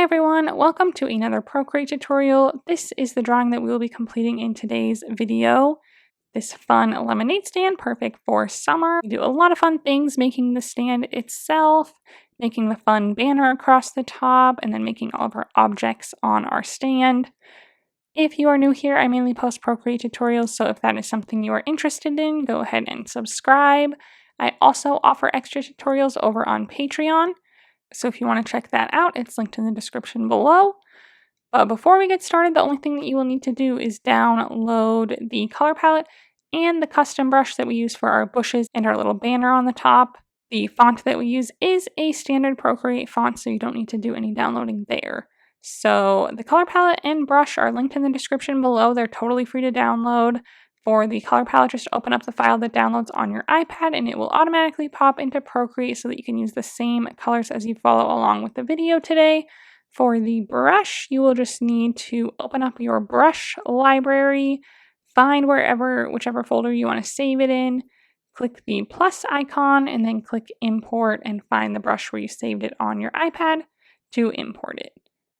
Hi everyone, welcome to another Procreate tutorial. This is the drawing that we will be completing in today's video. This fun lemonade stand, perfect for summer. We do a lot of fun things making the stand itself, making the fun banner across the top, and then making all of our objects on our stand. If you are new here, I mainly post Procreate tutorials, so if that is something you are interested in, go ahead and subscribe. I also offer extra tutorials over on Patreon. So if you want to check that out, it's linked in the description below. But before we get started, the only thing that you will need to do is download the color palette and the custom brush that we use for our bushes and our little banner on the top. The font that we use is a standard Procreate font, so you don't need to do any downloading there. So the color palette and brush are linked in the description below. They're totally free to download. For the color palette, just open up the file that downloads on your iPad and it will automatically pop into Procreate so that you can use the same colors as you follow along with the video today. For the brush, you will just need to open up your brush library, find whichever folder you want to save it in, click the plus icon, and then click import and find the brush where you saved it on your iPad to import it.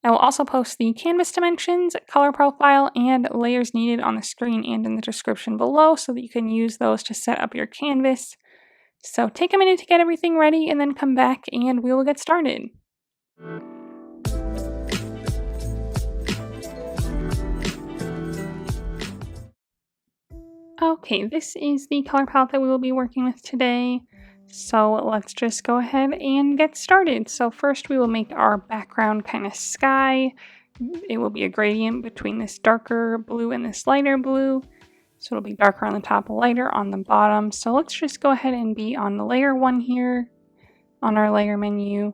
I will also post the canvas dimensions, color profile, and layers needed on the screen and in the description below so that you can use those to set up your canvas. So take a minute to get everything ready and then come back and we will get started. Okay, this is the color palette that we will be working with today. So let's just go ahead and get started. So first we will make our background kind of sky. It will be a gradient between this darker blue and this lighter blue. So it'll be darker on the top, lighter on the bottom. So let's just go ahead and be on the layer 1 here on our layer menu.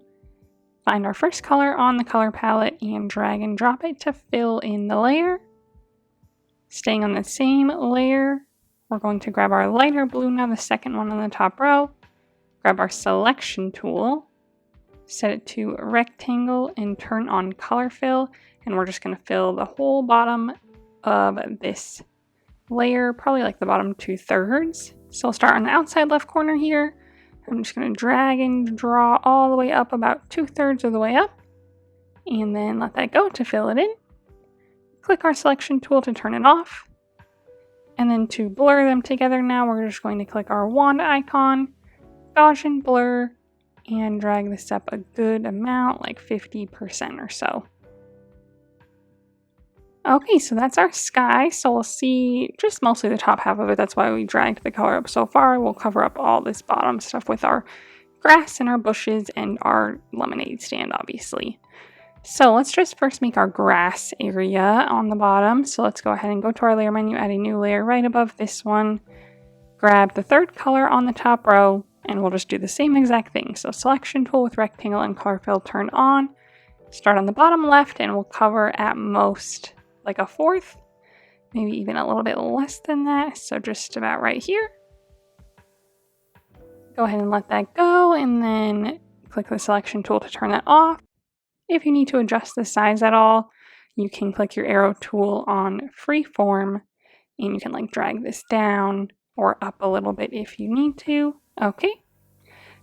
Find our first color on the color palette and drag and drop it to fill in the layer. Staying on the same layer, we're going to grab our lighter blue now, the second one on the top row. Grab our selection tool, set it to rectangle, and turn on color fill. And we're just going to fill the whole bottom of this layer, probably like the bottom 2/3. So I'll start on the outside left corner here. I'm just going to drag and draw all the way up about 2/3 of the way up. And then let that go to fill it in. Click our selection tool to turn it off. And then to blur them together now, we're just going to click our wand icon, Gaussian blur, and drag this up a good amount, like 50% or so. Okay, so that's our sky. So we'll see just mostly the top half of it. That's why we dragged the color up so far. We'll cover up all this bottom stuff with our grass and our bushes and our lemonade stand, obviously. So let's just first make our grass area on the bottom. So let's go ahead and go to our layer menu, add a new layer right above this one. Grab the third color on the top row, and we'll just do the same exact thing. So selection tool with rectangle and color fill turned on. Start on the bottom left, and we'll cover at most like 1/4, maybe even a little bit less than that. So just about right here. Go ahead and let that go, and then click the selection tool to turn that off. If you need to adjust the size at all, you can click your arrow tool on freeform, and you can like drag this down or up a little bit if you need to. Okay,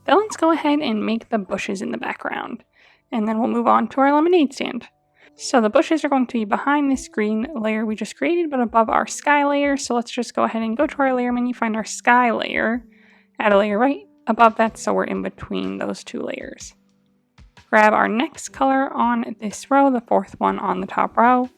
then let's go ahead and make the bushes in the background, and then we'll move on to our lemonade stand. So the bushes are going to be behind this green layer we just created, but above our sky layer. So let's just go ahead and go to our layer menu, find our sky layer, add a layer right above that so we're in between those two layers. Grab our next color on this row, the fourth one on the top row.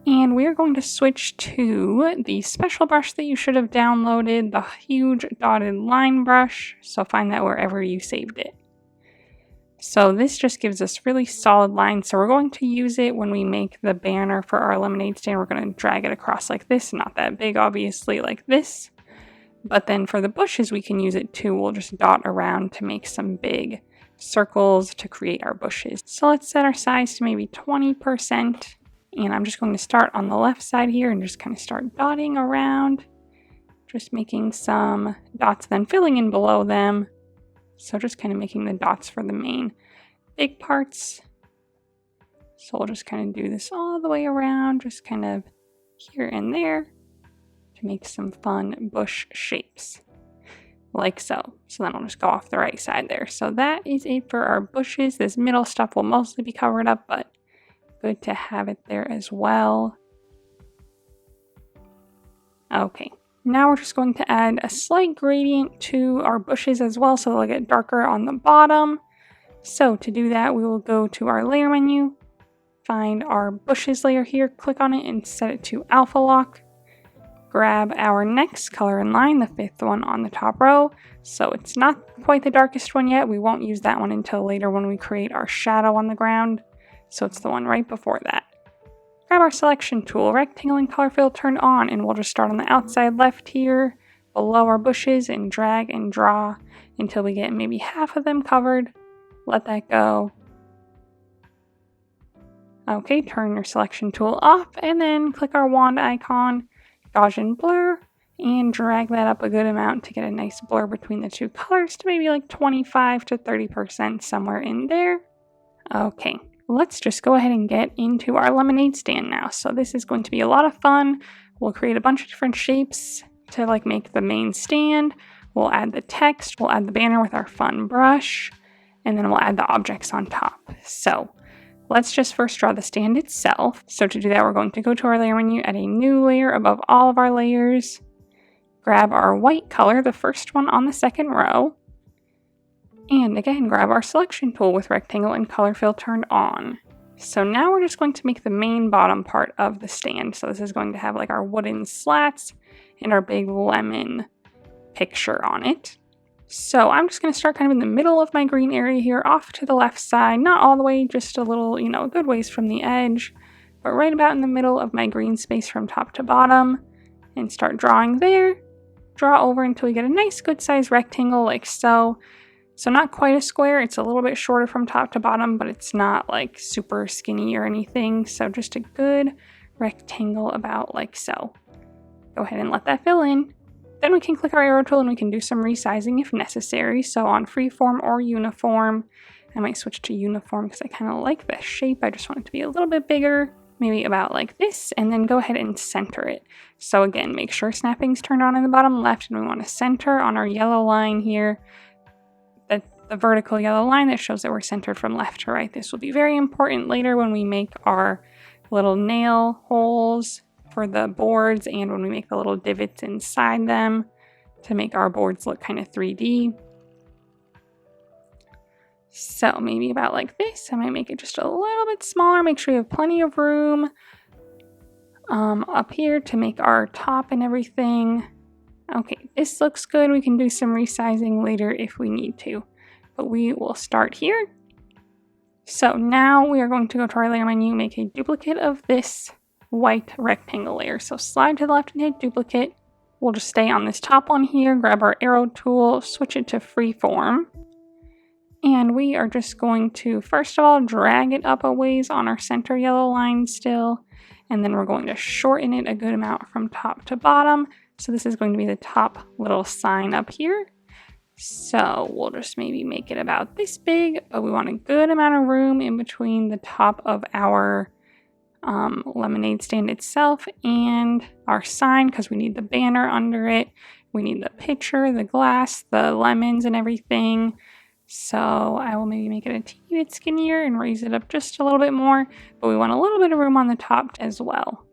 And we're going to switch to the special brush that you should have downloaded, the huge dotted line brush. So find that wherever you saved it. So this just gives us really solid lines. So we're going to use it when we make the banner for our lemonade stand. We're going to drag it across like this, not that big, obviously, like this. But then for the bushes, we can use it too. We'll just dot around to make some big circles to create our bushes. So let's set our size to maybe 20%. And I'm just going to start on the left side here and just kind of start dotting around. Just making some dots, then filling in below them. So just kind of making the dots for the main big parts. So we'll just kind of do this all the way around, just kind of here and there to make some fun bush shapes. like so. So then I'll just go off the right side there. So that is it for our bushes. This middle stuff will mostly be covered up, but good to have it there as well. Okay, now we're just going to add a slight gradient to our bushes as well, so they'll get darker on the bottom. So to do that, we will go to our layer menu, find our bushes layer here, click on it and set it to alpha lock. Grab our next color in line, the 5th one on the top row. So it's not quite the darkest one yet. We won't use that one until later when we create our shadow on the ground. So it's the one right before that. Grab our selection tool, rectangle and color fill turned on, and we'll just start on the outside left here, below our bushes, and drag and draw until we get maybe half of them covered. Let that go. Okay, turn your selection tool off, and then click our wand icon, Gaussian blur, and drag that up a good amount to get a nice blur between the two colors to maybe like 25 to 30%, somewhere in there. Okay, let's just go ahead and get into our lemonade stand now. So this is going to be a lot of fun. We'll create a bunch of different shapes to like make the main stand. We'll add the text, we'll add the banner with our fun brush, and then we'll add the objects on top. So let's just first draw the stand itself. So to do that, we're going to go to our layer menu, add a new layer above all of our layers, grab our white color, the first one on the second row, and again, grab our selection tool with rectangle and color fill turned on. So now we're just going to make the main bottom part of the stand. So this is going to have like our wooden slats and our big lemon picture on it. So I'm just going to start kind of in the middle of my green area here, off to the left side, not all the way, just a little, a good ways from the edge, but right about in the middle of my green space from top to bottom, and start drawing there. Draw over until we get a nice good size rectangle like so. So not quite a square, it's a little bit shorter from top to bottom, but it's not like super skinny or anything. So just a good rectangle about like so. Go ahead and let that fill in. Then we can click our arrow tool and we can do some resizing if necessary. So on freeform or uniform, I might switch to uniform because I kind of like the shape. I just want it to be a little bit bigger, maybe about like this, and then go ahead and center it. So again, make sure snapping's turned on in the bottom left, and we want to center on our yellow line here, the vertical yellow line that shows that we're centered from left to right. This will be very important later when we make our little nail holes for the boards and when we make the little divots inside them to make our boards look kind of 3D. So maybe about like this. I might make it just a little bit smaller. Make sure you have plenty of room up here to make our top and everything. Okay, this looks good. We can do some resizing later if we need to, but we will start here. So now we are going to go to our layer menu, make a duplicate of this white rectangle layer. So slide to the left and hit duplicate. We'll just stay on this top one here, grab our arrow tool, switch it to freeform. And we are just going to, first of all, drag it up a ways on our center yellow line still. And then we're going to shorten it a good amount from top to bottom. So this is going to be the top little sign up here. So we'll just maybe make it about this big, but we want a good amount of room in between the top of our lemonade stand itself and our sign, because we need the banner under it. We need the picture, the glass, the lemons and everything. So I will maybe make it a teeny bit skinnier and raise it up just a little bit more, but we want a little bit of room on the top as well.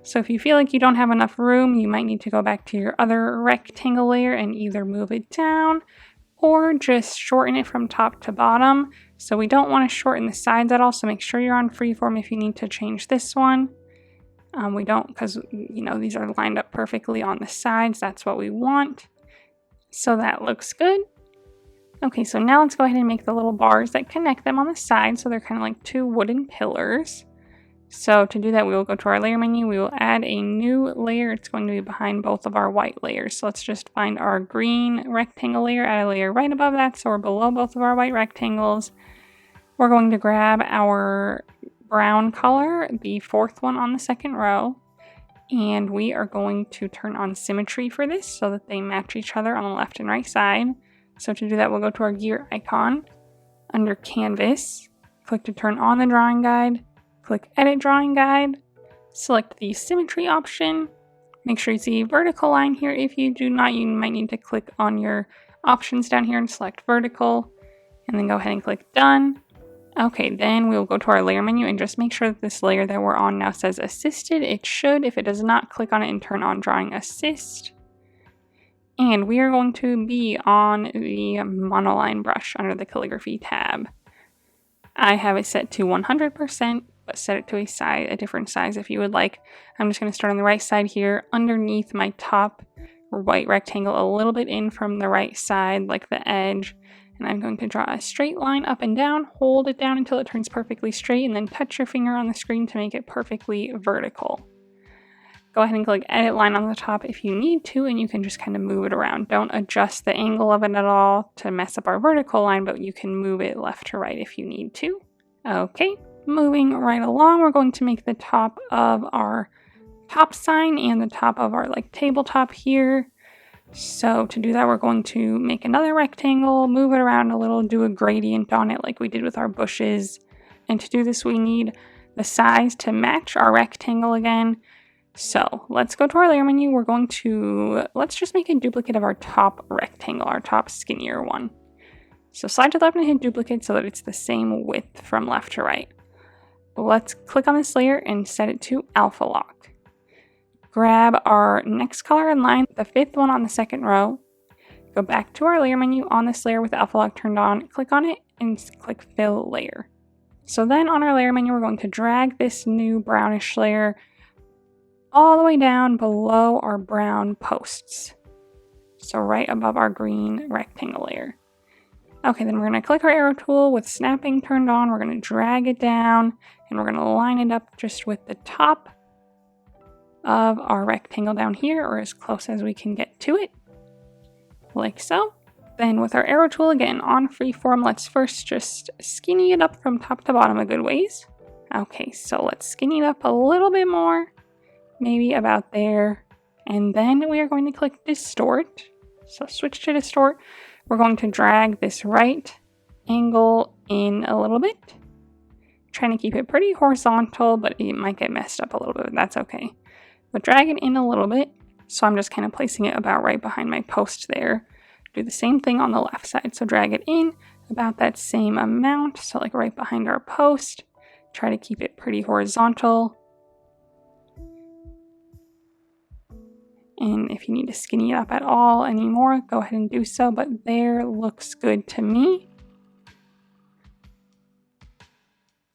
So if you feel like you don't have enough room, you might need to go back to your other rectangle layer and either move it down or just shorten it from top to bottom. So we don't want to shorten the sides at all, so make sure you're on freeform if you need to change this one. We don't, because these are lined up perfectly on the sides. That's what we want. So that looks good. Okay, so now let's go ahead and make the little bars that connect them on the side, so they're kind of like two wooden pillars. So to do that, we will go to our layer menu, we will add a new layer. It's going to be behind both of our white layers. So let's just find our green rectangle layer, add a layer right above that, so we're below both of our white rectangles. We're going to grab our brown color, the fourth one on the second row, and we are going to turn on symmetry for this so that they match each other on the left and right side. So to do that, we'll go to our gear icon, under canvas, click to turn on the drawing guide, click edit drawing guide, select the symmetry option, Make sure you see vertical line here. If you do not, you might need to click on your options down here and select vertical, and then go ahead and click done. Okay, then we'll go to our layer menu and just make sure that this layer that we're on now says assisted. It should. If it does not, click on it and turn on drawing assist. And we are going to be on the monoline brush under the calligraphy tab. I have it set to 100%, but set it to a different size if you would like. I'm just going to start on the right side here, underneath my top white rectangle, a little bit in from the right side, like the edge. And I'm going to draw a straight line up and down, hold it down until it turns perfectly straight, and then touch your finger on the screen to make it perfectly vertical. Go ahead and click edit line on the top if you need to, and you can just kind of move it around. Don't adjust the angle of it at all to mess up our vertical line, but you can move it left to right if you need to. Okay, moving right along, we're going to make the top of our top sign and the top of our tabletop here. So to do that, we're going to make another rectangle, move it around a little, do a gradient on it like we did with our bushes. And to do this, we need the size to match our rectangle again. So let's go to our layer menu. Let's just make a duplicate of our top rectangle, our top skinnier one. So slide to the left and hit duplicate so that it's the same width from left to right. Let's click on this layer and set it to alpha lock. Grab our next color in line, the fifth one on the second row. Go back to our layer menu on this layer with alpha lock turned on, click on it and click fill layer. So then on our layer menu, we're going to drag this new brownish layer all the way down below our brown posts. So right above our green rectangle layer. Okay, then we're going to click our arrow tool with snapping turned on. We're going to drag it down and we're going to line it up just with the top of our rectangle down here, or as close as we can get to it, like so. Then with our arrow tool again on freeform, let's first just skinny it up from top to bottom a good ways. Okay, so let's skinny it up a little bit more. Maybe about there, and then we are going to click distort. So switch to distort. We're going to drag this right angle in a little bit, trying to keep it pretty horizontal, but it might get messed up a little bit, but that's okay. But drag it in a little bit. So I'm just kind of placing it about right behind my post there. Do the same thing on the left side. So drag it in about that same amount, so like right behind our post. Try to keep it pretty horizontal. And if you need to skinny it up at all anymore, go ahead and do so, but there looks good to me.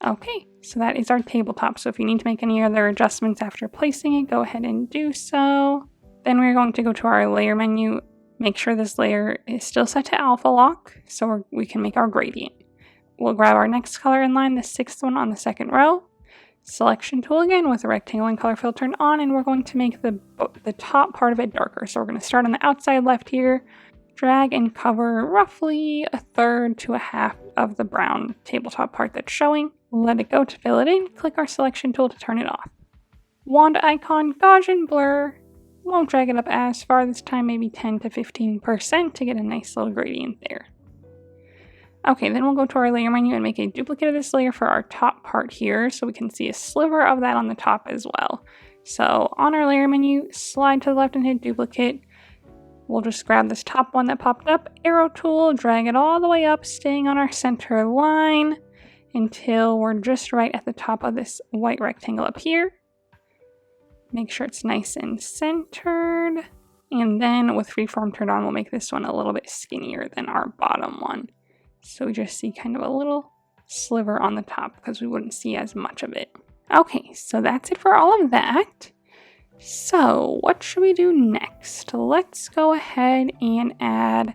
Okay, so that is our tabletop. So if you need to make any other adjustments after placing it, go ahead and do so. Then we're going to go to our layer menu, make sure this layer is still set to alpha lock so we can make our gradient. We'll grab our next color in line, the sixth one on the second row. Selection tool again with the rectangle and color fill turned on, and we're going to make the top part of it darker. So we're going to start on the outside left here, drag and cover roughly a third to a half of the brown tabletop part that's showing. Let it go to fill it in, click our selection tool to turn it off. Wand icon, Gaussian blur, won't drag it up as far this time, maybe 10 to 15% to get a nice little gradient there. Okay, then we'll go to our layer menu and make a duplicate of this layer for our top part here so we can see a sliver of that on the top as well. So on our layer menu, slide to the left and hit duplicate. We'll just grab this top one that popped up, arrow tool, drag it all the way up, staying on our center line until we're just right at the top of this white rectangle up here. Make sure it's nice and centered. And then with freeform turned on, we'll make this one a little bit skinnier than our bottom one. So we just see kind of a little sliver on the top because we wouldn't see as much of it. Okay, so that's it for all of that. So what should we do next? Let's go ahead and add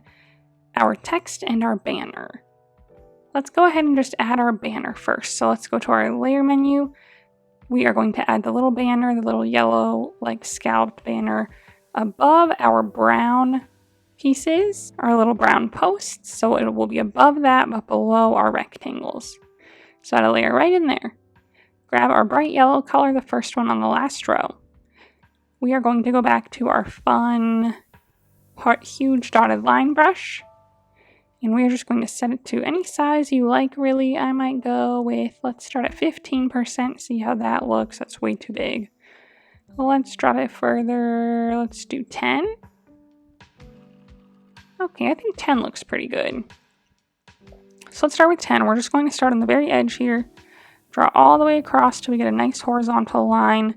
our text and our banner. Let's go ahead and just add our banner first. So let's go to our layer menu. We are going to add the little banner, the little yellow scalloped banner above our brown pieces, our little brown posts, so it will be above that but below our rectangles. So add a layer right in there. Grab our bright yellow color, the first one on the last row. We are going to go back to our fun huge dotted line brush, and we are just going to set it to any size you like, really. I might go with, let's start at 15%, see how that looks. That's way too big. Let's draw it further. Let's do 10. Okay, I think 10 looks pretty good. So let's start with 10. We're just going to start on the very edge here. Draw all the way across till we get a nice horizontal line.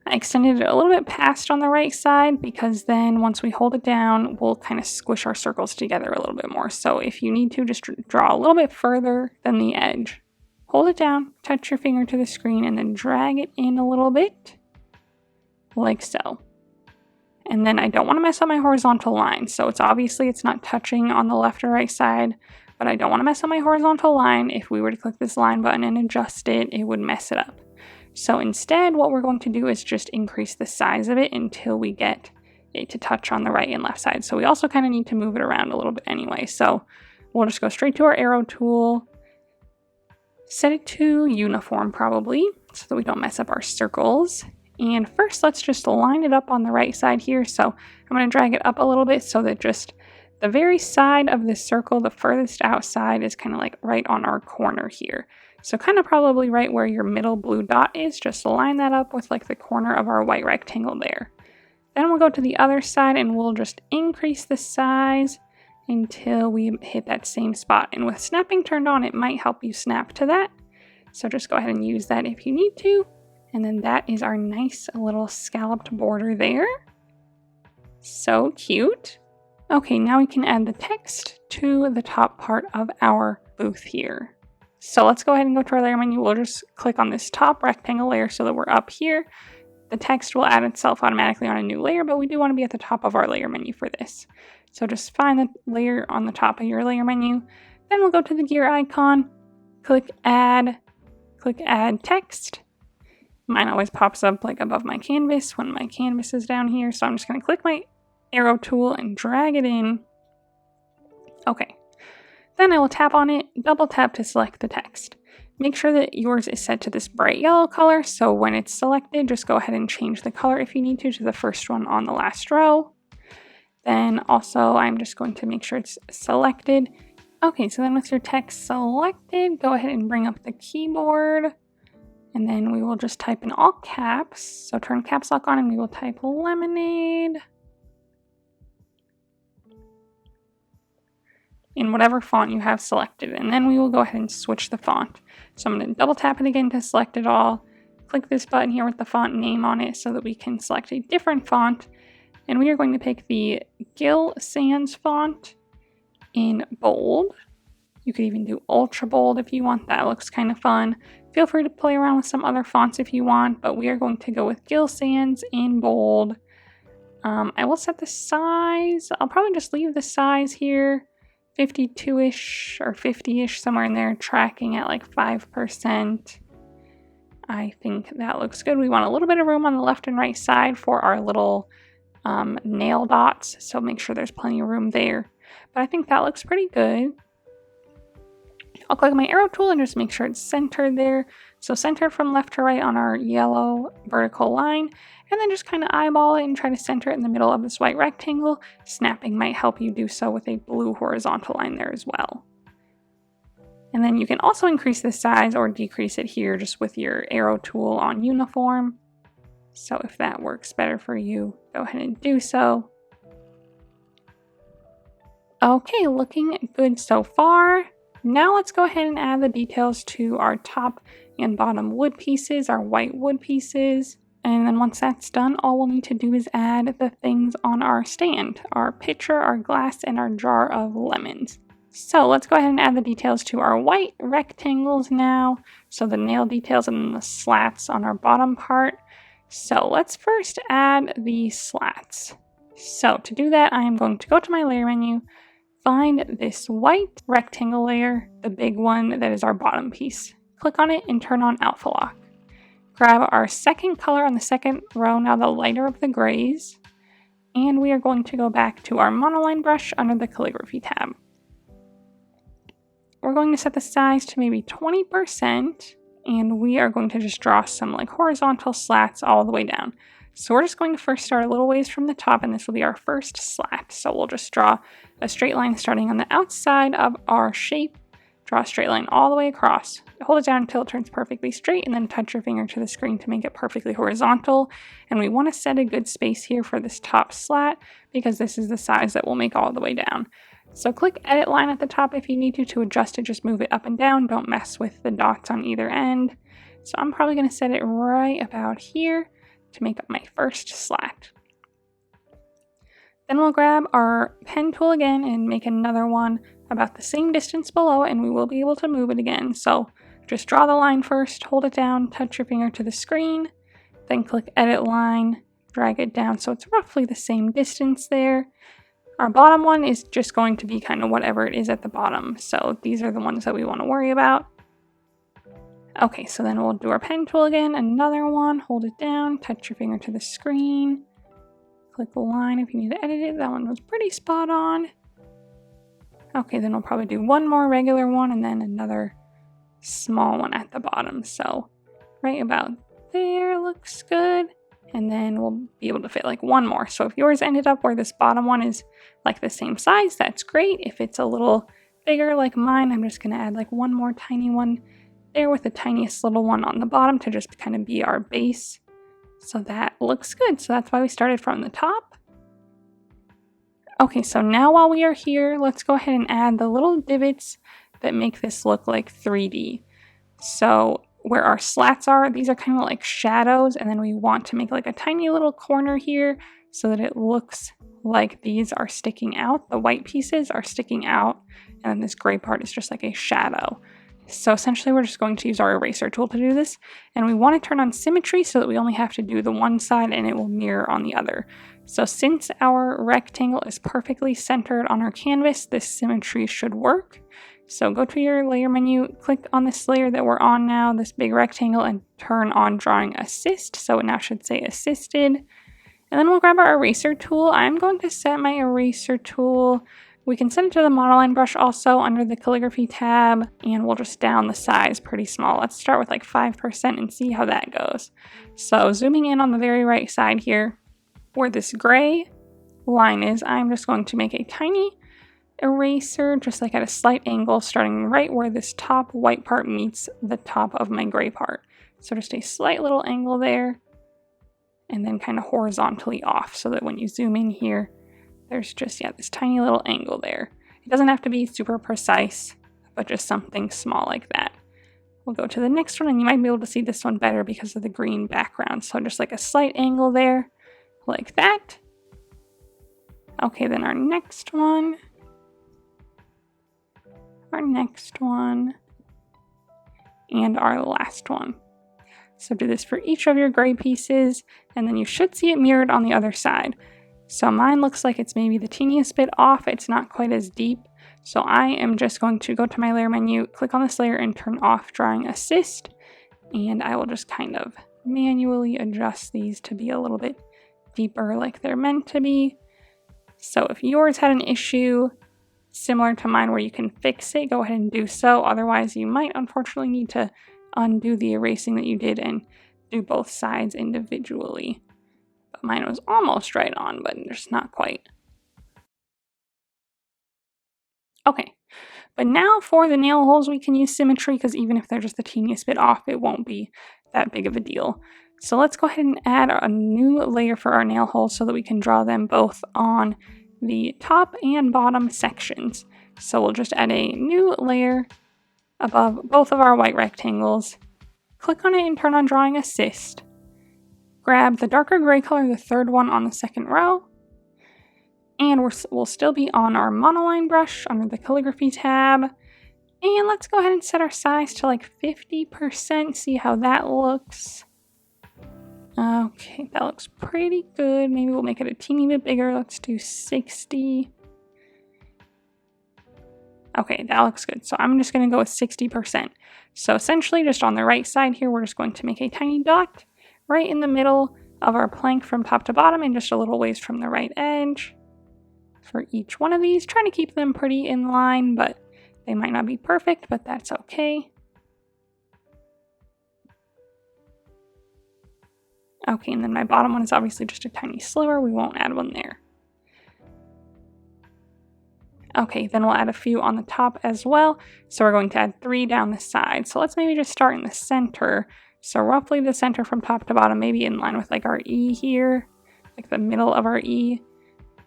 I extended it a little bit past on the right side because then once we hold it down, we'll kind of squish our circles together a little bit more. So if you need to, just draw a little bit further than the edge. Hold it down, touch your finger to the screen, and then drag it in a little bit, like so. And then I don't want to mess up my horizontal line. So it's not touching on the left or right side, but I don't want to mess up my horizontal line. If we were to click this line button and adjust it, it would mess it up. So instead, what we're going to do is just increase the size of it until we get it to touch on the right and left side. So we also kind of need to move it around a little bit anyway. So we'll just go straight to our arrow tool, set it to uniform probably, so that we don't mess up our circles. And first, let's just line it up on the right side here. So I'm going to drag it up a little bit so that just the very side of this circle, the furthest outside, is kind of like right on our corner here. So kind of probably right where your middle blue dot is, just line that up with like the corner of our white rectangle there. Then we'll go to the other side and we'll just increase the size until we hit that same spot. And with snapping turned on, it might help you snap to that. So just go ahead and use that if you need to. And then that is our nice little scalloped border there. So cute. Okay, now we can add the text to the top part of our booth here. So let's go ahead and go to our layer menu. We'll just click on this top rectangle layer so that we're up here. The text will add itself automatically on a new layer, but we do want to be at the top of our layer menu for this. So just find the layer on the top of your layer menu. Then we'll go to the gear icon, click add text. Mine always pops up like above my canvas when my canvas is down here. So I'm just going to click my arrow tool and drag it in. Okay. Then I will tap on it, double tap to select the text. Make sure that yours is set to this bright yellow color, so when it's selected, just go ahead and change the color if you need to the first one on the last row. Then also, I'm just going to make sure it's selected. Okay, so then with your text selected, go ahead and bring up the keyboard, and then we will just type in all caps. So turn caps lock on and we will type lemonade. In whatever font you have selected, and then we will go ahead and switch the font. So I'm going to double tap it again to select it all, click this button here with the font name on it so that we can select a different font, and we are going to pick the Gill Sans font in bold. You could even do ultra bold if you want. That looks kind of fun. Feel free to play around with some other fonts if you want, but we are going to go with Gill Sans in bold. I will set the size. I'll probably just leave the size here 52-ish or 50-ish, somewhere in there, tracking at like 5%. I think that looks good. We want a little bit of room on the left and right side for our little nail dots, so make sure there's plenty of room there. But I think that looks pretty good. I'll click my arrow tool and just make sure it's centered there. So centered from left to right on our yellow vertical line, and then just kind of eyeball it and try to center it in the middle of this white rectangle. Snapping might help you do so with a blue horizontal line there as well. And then you can also increase the size or decrease it here just with your arrow tool on uniform. So if that works better for you, go ahead and do so. Okay, looking good so far. Now let's go ahead and add the details to our top and bottom wood pieces, our white wood pieces. And then once that's done, all we'll need to do is add the things on our stand, our pitcher, our glass, and our jar of lemons. So let's go ahead and add the details to our white rectangles now. So the nail details and the slats on our bottom part. So let's first add the slats. So to do that, I am going to go to my layer menu, find this white rectangle layer, the big one that is our bottom piece. Click on it and turn on Alpha Lock. Grab our second color on the second row, now the lighter of the grays, and we are going to go back to our monoline brush under the calligraphy tab. We're going to set the size to maybe 20%, and we are going to just draw some like horizontal slats all the way down. So we're just going to first start a little ways from the top, and this will be our first slat. So we'll just draw a straight line starting on the outside of our shape, Draw a straight line all the way across. Hold it down until it turns perfectly straight, and then touch your finger to the screen to make it perfectly horizontal. And we want to set a good space here for this top slat, because this is the size that we'll make all the way down. So click Edit Line at the top if you need to adjust it. Just move it up and down. Don't mess with the dots on either end. So I'm probably going to set it right about here to make up my first slat. Then we'll grab our pen tool again and make another one about the same distance below, and we will be able to move it again. So just draw the line first, hold it down, touch your finger to the screen, then click Edit Line, drag it down so it's roughly the same distance there. Our bottom one is just going to be kind of whatever it is at the bottom. So these are the ones that we want to worry about. Okay, so then we'll do our pen tool again, another one, hold it down, touch your finger to the screen, click the line if you need to edit it. That one was pretty spot on. Okay, then we'll probably do one more regular one and then another small one at the bottom. So right about there looks good. And then we'll be able to fit like one more. So if yours ended up where this bottom one is like the same size, that's great. If it's a little bigger like mine, I'm just going to add like one more tiny one there with the tiniest little one on the bottom to just kind of be our base. So that looks good. So that's why we started from the top. Okay, so now while we are here, let's go ahead and add the little divots that make this look like 3D. So where our slats are, these are kind of like shadows, and then we want to make like a tiny little corner here so that it looks like these are sticking out. The white pieces are sticking out, and then this gray part is just like a shadow. So essentially we're just going to use our eraser tool to do this, and we want to turn on symmetry so that we only have to do the one side and it will mirror on the other. So since our rectangle is perfectly centered on our canvas, this symmetry should work. So go to your layer menu, click on this layer that we're on now, this big rectangle, and turn on drawing assist. So it now should say assisted. And then we'll grab our eraser tool. I'm going to set my eraser tool. We can set it to the monoline brush also under the calligraphy tab, and we'll just down the size pretty small. Let's start with like 5% and see how that goes. So zooming in on the very right side here, where this gray line is, I'm just going to make a tiny eraser just like at a slight angle starting right where this top white part meets the top of my gray part. So just a slight little angle there and then kind of horizontally off so that when you zoom in here, there's just, this tiny little angle there. It doesn't have to be super precise, but just something small like that. We'll go to the next one, and you might be able to see this one better because of the green background. So just like a slight angle there, like that. Okay, then our next one, and our last one. So do this for each of your gray pieces, and then you should see it mirrored on the other side. So mine looks like it's maybe the teeniest bit off. It's not quite as deep. So I am just going to go to my layer menu, click on this layer, and turn off drawing assist. And I will just kind of manually adjust these to be a little bit deeper like they're meant to be. So if yours had an issue similar to mine where you can fix it, go ahead and do so. Otherwise, you might unfortunately need to undo the erasing that you did and do both sides individually. But mine was almost right on, but just not quite. Okay, but now for the nail holes, we can use symmetry because even if they're just the teeniest bit off, it won't be that big of a deal. So let's go ahead and add a new layer for our nail holes so that we can draw them both on the top and bottom sections. So we'll just add a new layer above both of our white rectangles. Click on it and turn on drawing assist. Grab the darker gray color, the third one on the second row. And we'll still be on our monoline brush under the calligraphy tab. And let's go ahead and set our size to like 50%, see how that looks. Okay, that looks pretty good. Maybe we'll make it a teeny bit bigger. Let's do 60. Okay, that looks good. So I'm just going to go with 60%. So essentially just on the right side here, we're just going to make a tiny dot right in the middle of our plank from top to bottom and just a little ways from the right edge for each one of these. Trying to keep them pretty in line, but they might not be perfect, but that's okay. Okay, and then my bottom one is obviously just a tiny sliver. We won't add one there. Okay, then we'll add a few on the top as well. So we're going to add 3 down the side. So let's maybe just start in the center. So roughly the center from top to bottom, maybe in line with like our E here, like the middle of our E.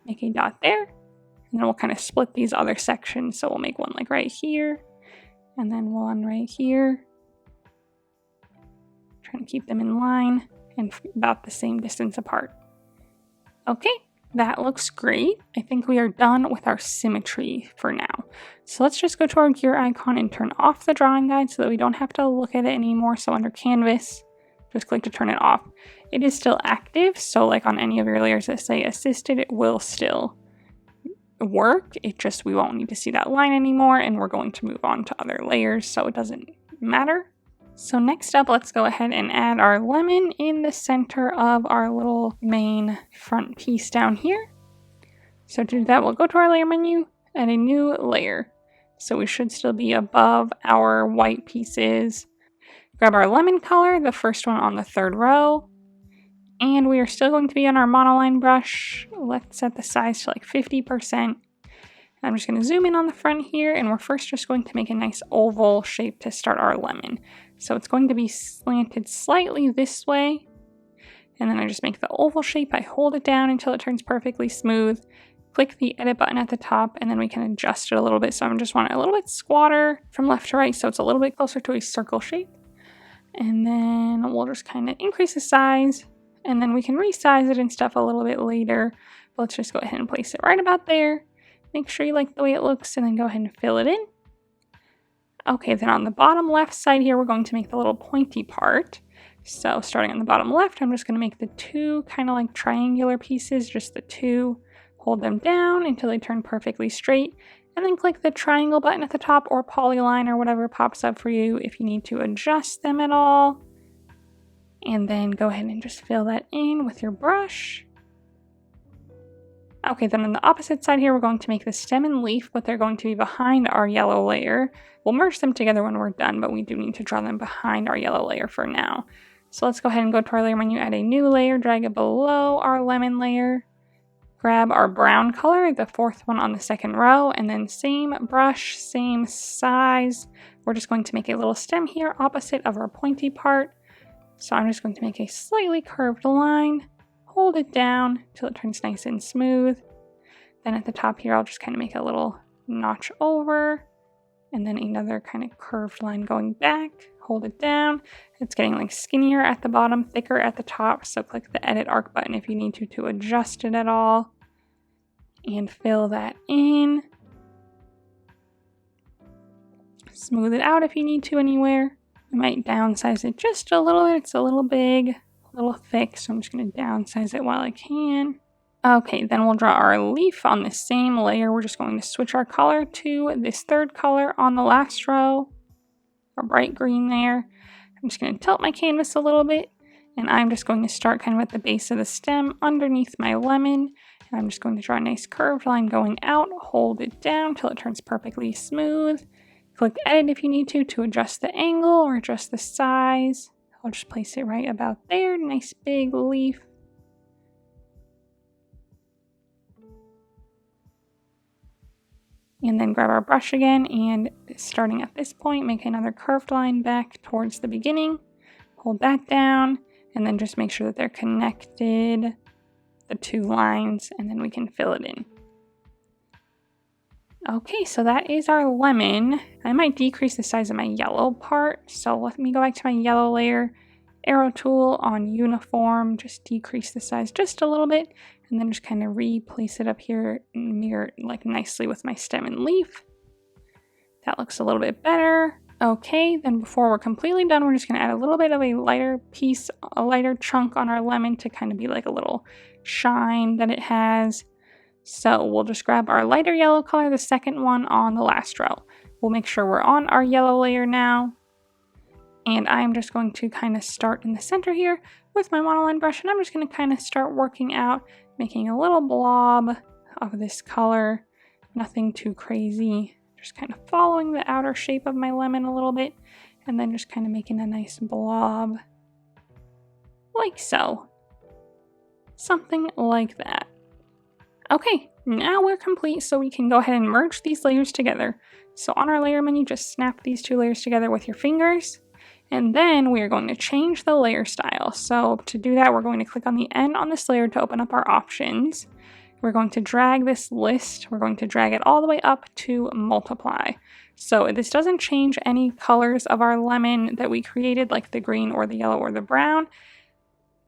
Make a dot there. And then we'll kind of split these other sections. So we'll make one like right here, and then one right here. Trying to keep them in line and about the same distance apart. Okay. That looks great. I think we are done with our symmetry for now. So let's just go to our gear icon and turn off the drawing guide so that we don't have to look at it anymore. So under canvas, just click to turn it off. It is still active, so like on any of your layers that say assisted, it will still work. It just, we won't need to see that line anymore, and we're going to move on to other layers, so it doesn't matter. So next up, let's go ahead and add our lemon in the center of our little main front piece down here. So to do that, we'll go to our layer menu, add a new layer. So we should still be above our white pieces. Grab our lemon color, the first one on the 3rd row. And we are still going to be on our monoline brush. Let's set the size to like 50%. I'm just going to zoom in on the front here, and we're first just going to make a nice oval shape to start our lemon. So it's going to be slanted slightly this way, and then I just make the oval shape. I hold it down until it turns perfectly smooth, click the edit button at the top, and then we can adjust it a little bit. So I just want it a little bit squatter from left to right, so it's a little bit closer to a circle shape. And then we'll just kind of increase the size, and then we can resize it and stuff a little bit later. But let's just go ahead and place it right about there. Make sure you like the way it looks, and then go ahead and fill it in. Okay, then on the bottom left side here, we're going to make the little pointy part. So starting on the bottom left, I'm just going to make the 2 kind of like triangular pieces, just the 2. Hold them down until they turn perfectly straight, and then click the triangle button at the top or polyline or whatever pops up for you if you need to adjust them at all. And then go ahead and just fill that in with your brush. Okay, then on the opposite side here, we're going to make the stem and leaf, but they're going to be behind our yellow layer. We'll merge them together when we're done, but we do need to draw them behind our yellow layer for now. So let's go ahead and go to our layer menu, add a new layer, drag it below our lemon layer. Grab our brown color, the 4th one on the 2nd row, and then same brush, same size. We're just going to make a little stem here opposite of our pointy part. So I'm just going to make a slightly curved line. Hold it down till it turns nice and smooth. Then at the top here, I'll just kind of make a little notch over, and then another kind of curved line going back. Hold it down. It's getting like skinnier at the bottom, thicker at the top, so click the edit arc button if you need to adjust it at all. And fill that in. Smooth it out if you need to anywhere. I might downsize it just a little bit. It's a little big, a little thick, so I'm just going to downsize it while I can. Okay, then we'll draw our leaf on the same layer. We're just going to switch our color to this 3rd color on the last row, a bright green there. I'm just going to tilt my canvas a little bit, and I'm just going to start kind of at the base of the stem underneath my lemon. And I'm just going to draw a nice curved line going out, hold it down till it turns perfectly smooth. Click edit if you need to adjust the angle or adjust the size. I'll just place it right about there, nice big leaf. And then grab our brush again, and starting at this point, make another curved line back towards the beginning. Hold that down, and then just make sure that they're connected, the 2 lines, and then we can fill it in. Okay, so that is our lemon. I might decrease the size of my yellow part, so let me go back to my yellow layer, arrow tool on uniform, just decrease the size just a little bit, and then just kind of replace it up here and mirror it like nicely with my stem and leaf. That looks a little bit better. Okay, then before we're completely done, we're just going to add a little bit of a lighter piece, a lighter chunk on our lemon to kind of be like a little shine that it has. So we'll just grab our lighter yellow color, the 2nd one on the last row. We'll make sure we're on our yellow layer now. And I'm just going to kind of start in the center here with my monoline brush, and I'm just going to kind of start working out, making a little blob of this color. Nothing too crazy. Just kind of following the outer shape of my lemon a little bit, and then just kind of making a nice blob like so. Something like that. Okay, Now we're complete, so we can go ahead and merge these layers together. So on our layer menu, just snap these two layers together with your fingers. And then we are going to change the layer style. So to do that, we're going to click on the N on this layer to open up our options. We're going to drag this list. We're going to drag it all the way up to multiply. So this doesn't change any colors of our lemon that we created, like the green or the yellow or the brown,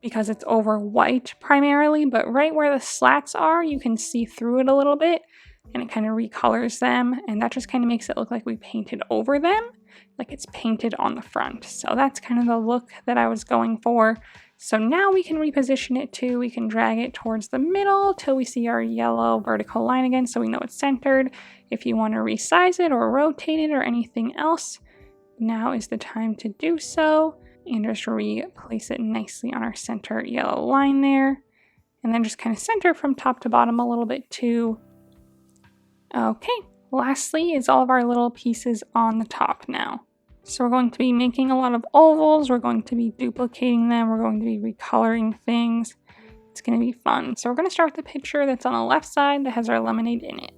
because it's over white primarily, but right where the slats are, you can see through it a little bit, and it kind of recolors them, and that just kind of makes it look like we painted over them, like it's painted on the front. So that's kind of the look that I was going for. So now we can reposition it too. We can drag it towards the middle till we see our yellow vertical line again, so we know it's centered. If you want to resize it or rotate it or anything else, now is the time to do so. And just replace it nicely on our center yellow line there. And then just kind of center from top to bottom a little bit too. Okay, lastly is all of our little pieces on the top now. So we're going to be making a lot of ovals, we're going to be duplicating them, we're going to be recoloring things. It's going to be fun. So we're going to start with the picture that's on the left side that has our lemonade in it.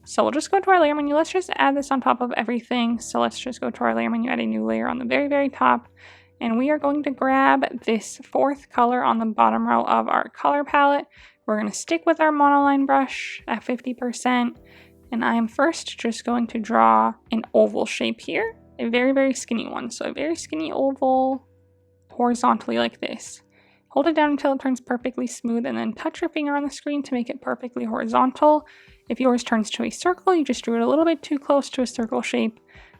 So we'll just go to our layer menu. Let's just add this on top of everything. So let's just go to our layer menu, add a new layer on the very, very top. And we are going to grab this fourth color on the bottom row of our color palette. We're going to stick with our monoline brush at 50%. And I am first just going to draw an oval shape here. A very, very skinny one. So a very skinny oval horizontally like this. Hold it down until it turns perfectly smooth and then touch your finger on the screen to make it perfectly horizontal. If yours turns to a circle, you just drew it a little bit too close to a circle shape.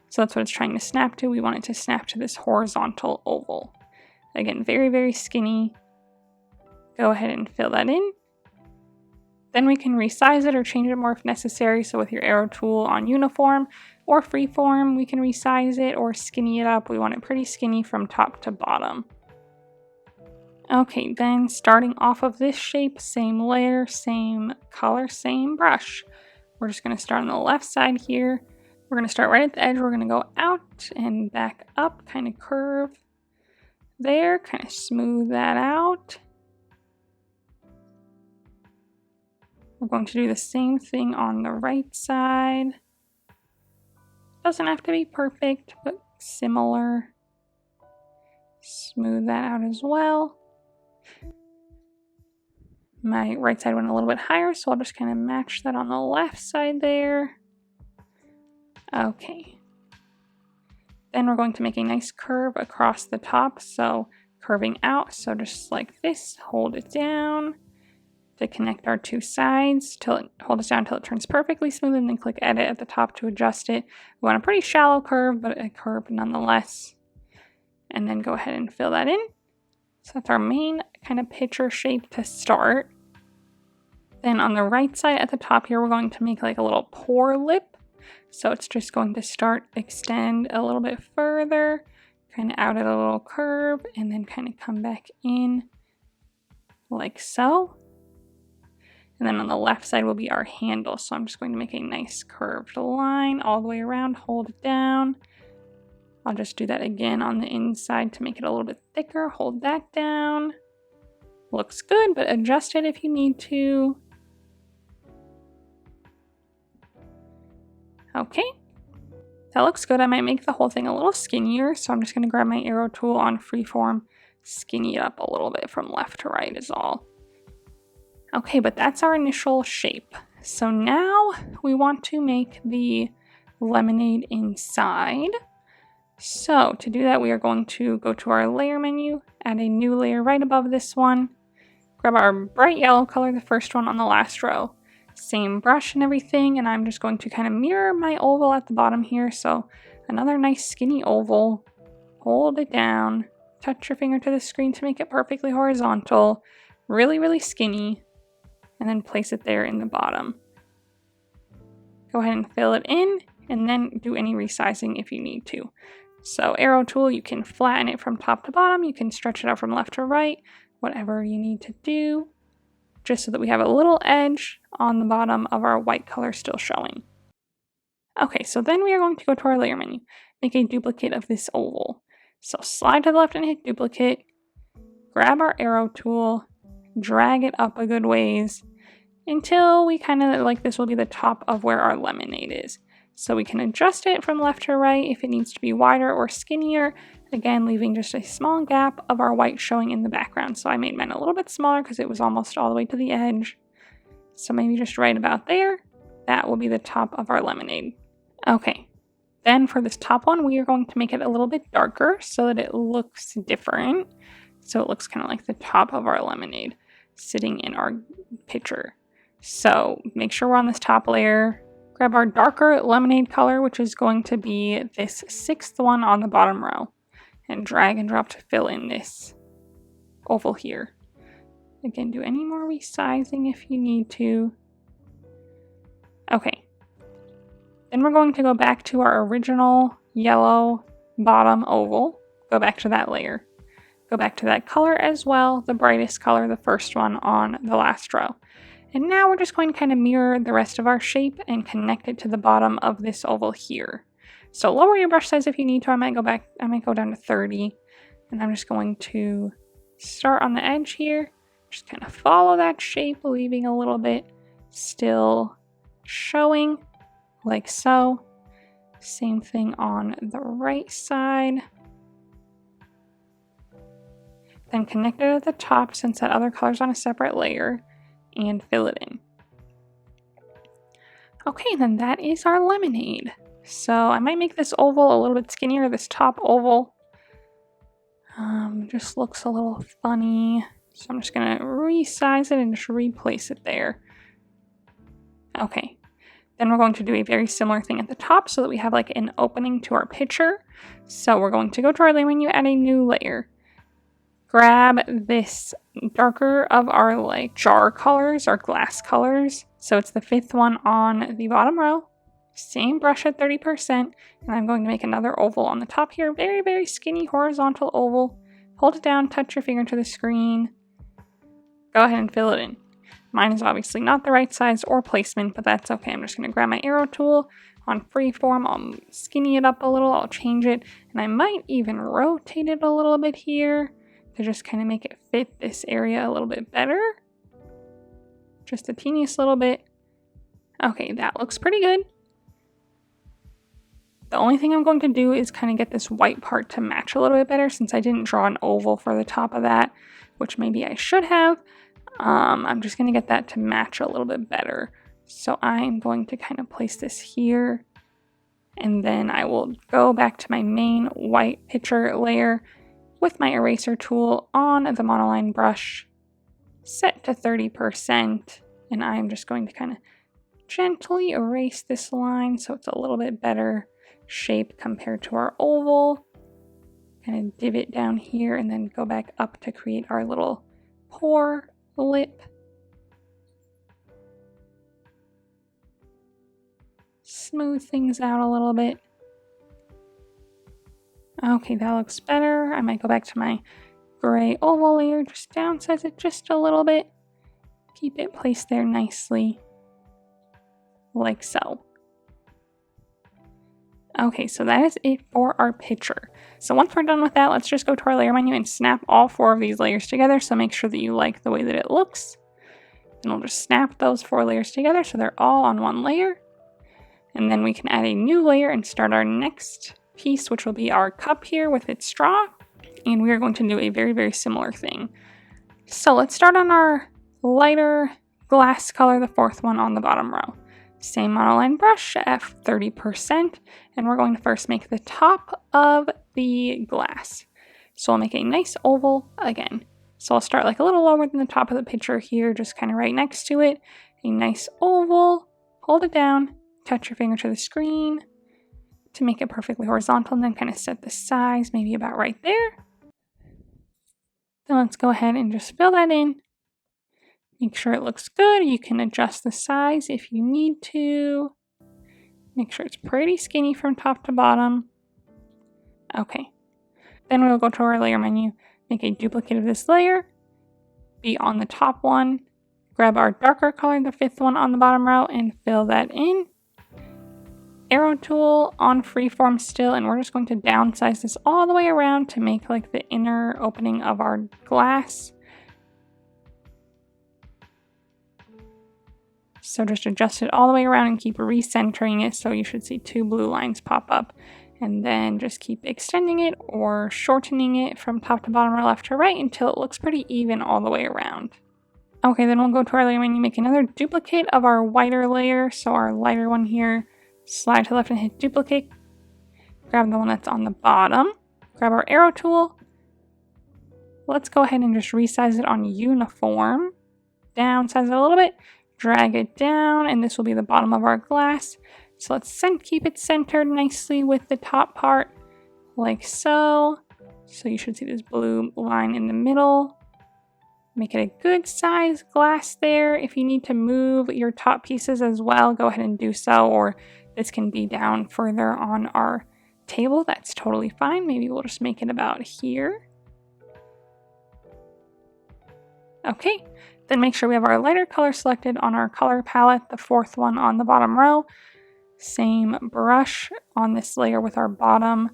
So that's what it's trying to snap to. We want it to snap to this horizontal oval. Again, very, very skinny. Go ahead and fill that in. Then we can resize it or change it more if necessary. So with your arrow tool on uniform or freeform, we can resize it or skinny it up. We want it pretty skinny from top to bottom. Okay, then starting off of this shape, same layer, same color, same brush. We're just going to start on the left side here. We're going to start right at the edge. We're going to go out and back up, kind of curve there, kind of smooth that out. We're going to do the same thing on the right side. Doesn't have to be perfect, but similar. Smooth that out as well. My right side went a little bit higher, so I'll just kind of match that on the left side there. Okay. Then we're going to make a nice curve across the top, so curving out, so just like this, hold it down to connect our two sides, hold it down until it turns perfectly smooth, and then click edit at the top to adjust it. We want a pretty shallow curve, but a curve nonetheless. And then go ahead and fill that in. So that's our main kind of picture shape to start. Then on the right side at the top here, we're going to make like a little pour lip. So it's just going to extend a little bit further, kind of out at a little curve, and then kind of come back in like so. And then on the left side will be our handle. So I'm just going to make a nice curved line all the way around, hold it down. I'll just do that again on the inside to make it a little bit thicker. Hold that down. Looks good, but adjust it if you need to. Okay, that looks good. I might make the whole thing a little skinnier, so I'm just going to grab my arrow tool on freeform, skinny it up a little bit from left to right is all. Okay, but that's our initial shape. So now we want to make the lemonade inside. So to do that, we are going to go to our layer menu, add a new layer right above this one, grab our bright yellow color, the first one on the last row. Same brush and everything, and I'm just going to kind of mirror my oval at the bottom here. So another nice skinny oval, hold it down, touch your finger to the screen to make it perfectly horizontal, really, really skinny, and then place it there in the bottom. Go ahead and fill it in, and then do any resizing if you need to. So arrow tool, you can flatten it from top to bottom, you can stretch it out from left to right, whatever you need to do, just so that we have a little edge on the bottom of our white color still showing. Okay, so then we are going to go to our layer menu, make a duplicate of this oval. So slide to the left and hit duplicate, grab our arrow tool, drag it up a good ways, until we kind of like this will be the top of where our lemonade is. So we can adjust it from left to right if it needs to be wider or skinnier, again leaving just a small gap of our white showing in the background. So I made mine a little bit smaller because it was almost all the way to the edge. So maybe just right about there. That will be the top of our lemonade. Okay, then for this top one, we are going to make it a little bit darker so that it looks different. So it looks kind of like the top of our lemonade sitting in our picture. So make sure we're on this top layer. Grab our darker lemonade color, which is going to be this 6th one on the bottom row, and drag and drop to fill in this oval here. Again, do any more resizing if you need to. Okay. Then we're going to go back to our original yellow bottom oval. Go back to that layer. Go back to that color as well, the brightest color, the first one on the last row. And now we're just going to kind of mirror the rest of our shape and connect it to the bottom of this oval here. So lower your brush size if you need to. I might go down to 30. And I'm just going to start on the edge here. Just kind of follow that shape, leaving a little bit still showing, like so. Same thing on the right side. Then connect it at the top since that other color's on a separate layer, and fill it in. Okay, then that is our lemonade. So I might make this oval a little bit skinnier, this top oval. Just looks a little funny. So I'm just gonna resize it and just replace it there. Okay, then we're going to do a very similar thing at the top so that we have like an opening to our picture. So we're going to go to our layer menu, add a new layer. Grab this darker of our like jar colors, our glass colors. So it's the 5th one on the bottom row. Same brush at 30%. And I'm going to make another oval on the top here. Very, very skinny horizontal oval. Hold it down, touch your finger to the screen. Go ahead and fill it in. Mine is obviously not the right size or placement, but that's okay. I'm just going to grab my arrow tool on freeform. I'll skinny it up a little. I'll change it. And I might even rotate it a little bit here to just kind of make it fit this area a little bit better. Just the teeniest little bit. Okay, that looks pretty good. The only thing I'm going to do is kind of get this white part to match a little bit better since I didn't draw an oval for the top of that, which maybe I should have. I'm just going to get that to match a little bit better. So I'm going to kind of place this here, and then I will go back to my main white picture layer with my eraser tool on the monoline brush, set to 30%, and I'm just going to kind of gently erase this line so it's a little bit better shape compared to our oval. Kind of divot down here and then go back up to create our little pore lip. Smooth things out a little bit. Okay, that looks better. I might go back to my gray oval layer, just downsize it just a little bit. Keep it placed there nicely, like so. Okay, so that is it for our picture. So once we're done with that, let's just go to our layer menu and snap all 4 of these layers together. So make sure that you like the way that it looks. And we'll just snap those 4 layers together so they're all on one layer. And then we can add a new layer and start our next piece, which will be our cup here with its straw. And we are going to do a very, very similar thing. So let's start on our lighter glass color, the 4th one on the bottom row. Same monoline brush at 30%, and we're going to first make the top of the glass. So I'll make a nice oval again. So I'll start like a little lower than the top of the picture here, just kind of right next to it. A nice oval, hold it down, touch your finger to the screen to make it perfectly horizontal, and then kind of set the size, maybe about right there. Then let's go ahead and just fill that in. Make sure it looks good. You can adjust the size if you need to. Make sure it's pretty skinny from top to bottom. Okay. Then we'll go to our layer menu, make a duplicate of this layer, be on the top one, grab our darker color, the 5th one on the bottom row, and fill that in. Arrow tool on freeform still, and we're just going to downsize this all the way around to make like the inner opening of our glass. So just adjust it all the way around and keep recentering it. So you should see 2 blue lines pop up. And then just keep extending it or shortening it from top to bottom or left to right until it looks pretty even all the way around. Okay, then we'll go to our layer menu, make another duplicate of our whiter layer. So our lighter one here, slide to the left and hit duplicate. Grab the one that's on the bottom. Grab our arrow tool. Let's go ahead and just resize it on uniform. Downsize it a little bit. Drag it down, and this will be the bottom of our glass. So let's keep it centered nicely with the top part, like so. So you should see this blue line in the middle. Make it a good size glass there. If you need to move your top pieces as well, go ahead and do so, or this can be down further on our table. That's totally fine. Maybe we'll just make it about here. Okay, then make sure we have our lighter color selected on our color palette, the 4th one on the bottom row. Same brush on this layer with our bottom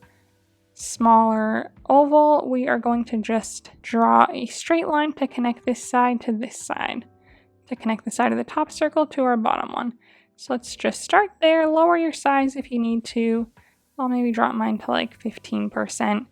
smaller oval. We are going to just draw a straight line to connect this side to this side, to connect the side of the top circle to our bottom one. So let's just start there, lower your size if you need to. I'll maybe drop mine to like 15%.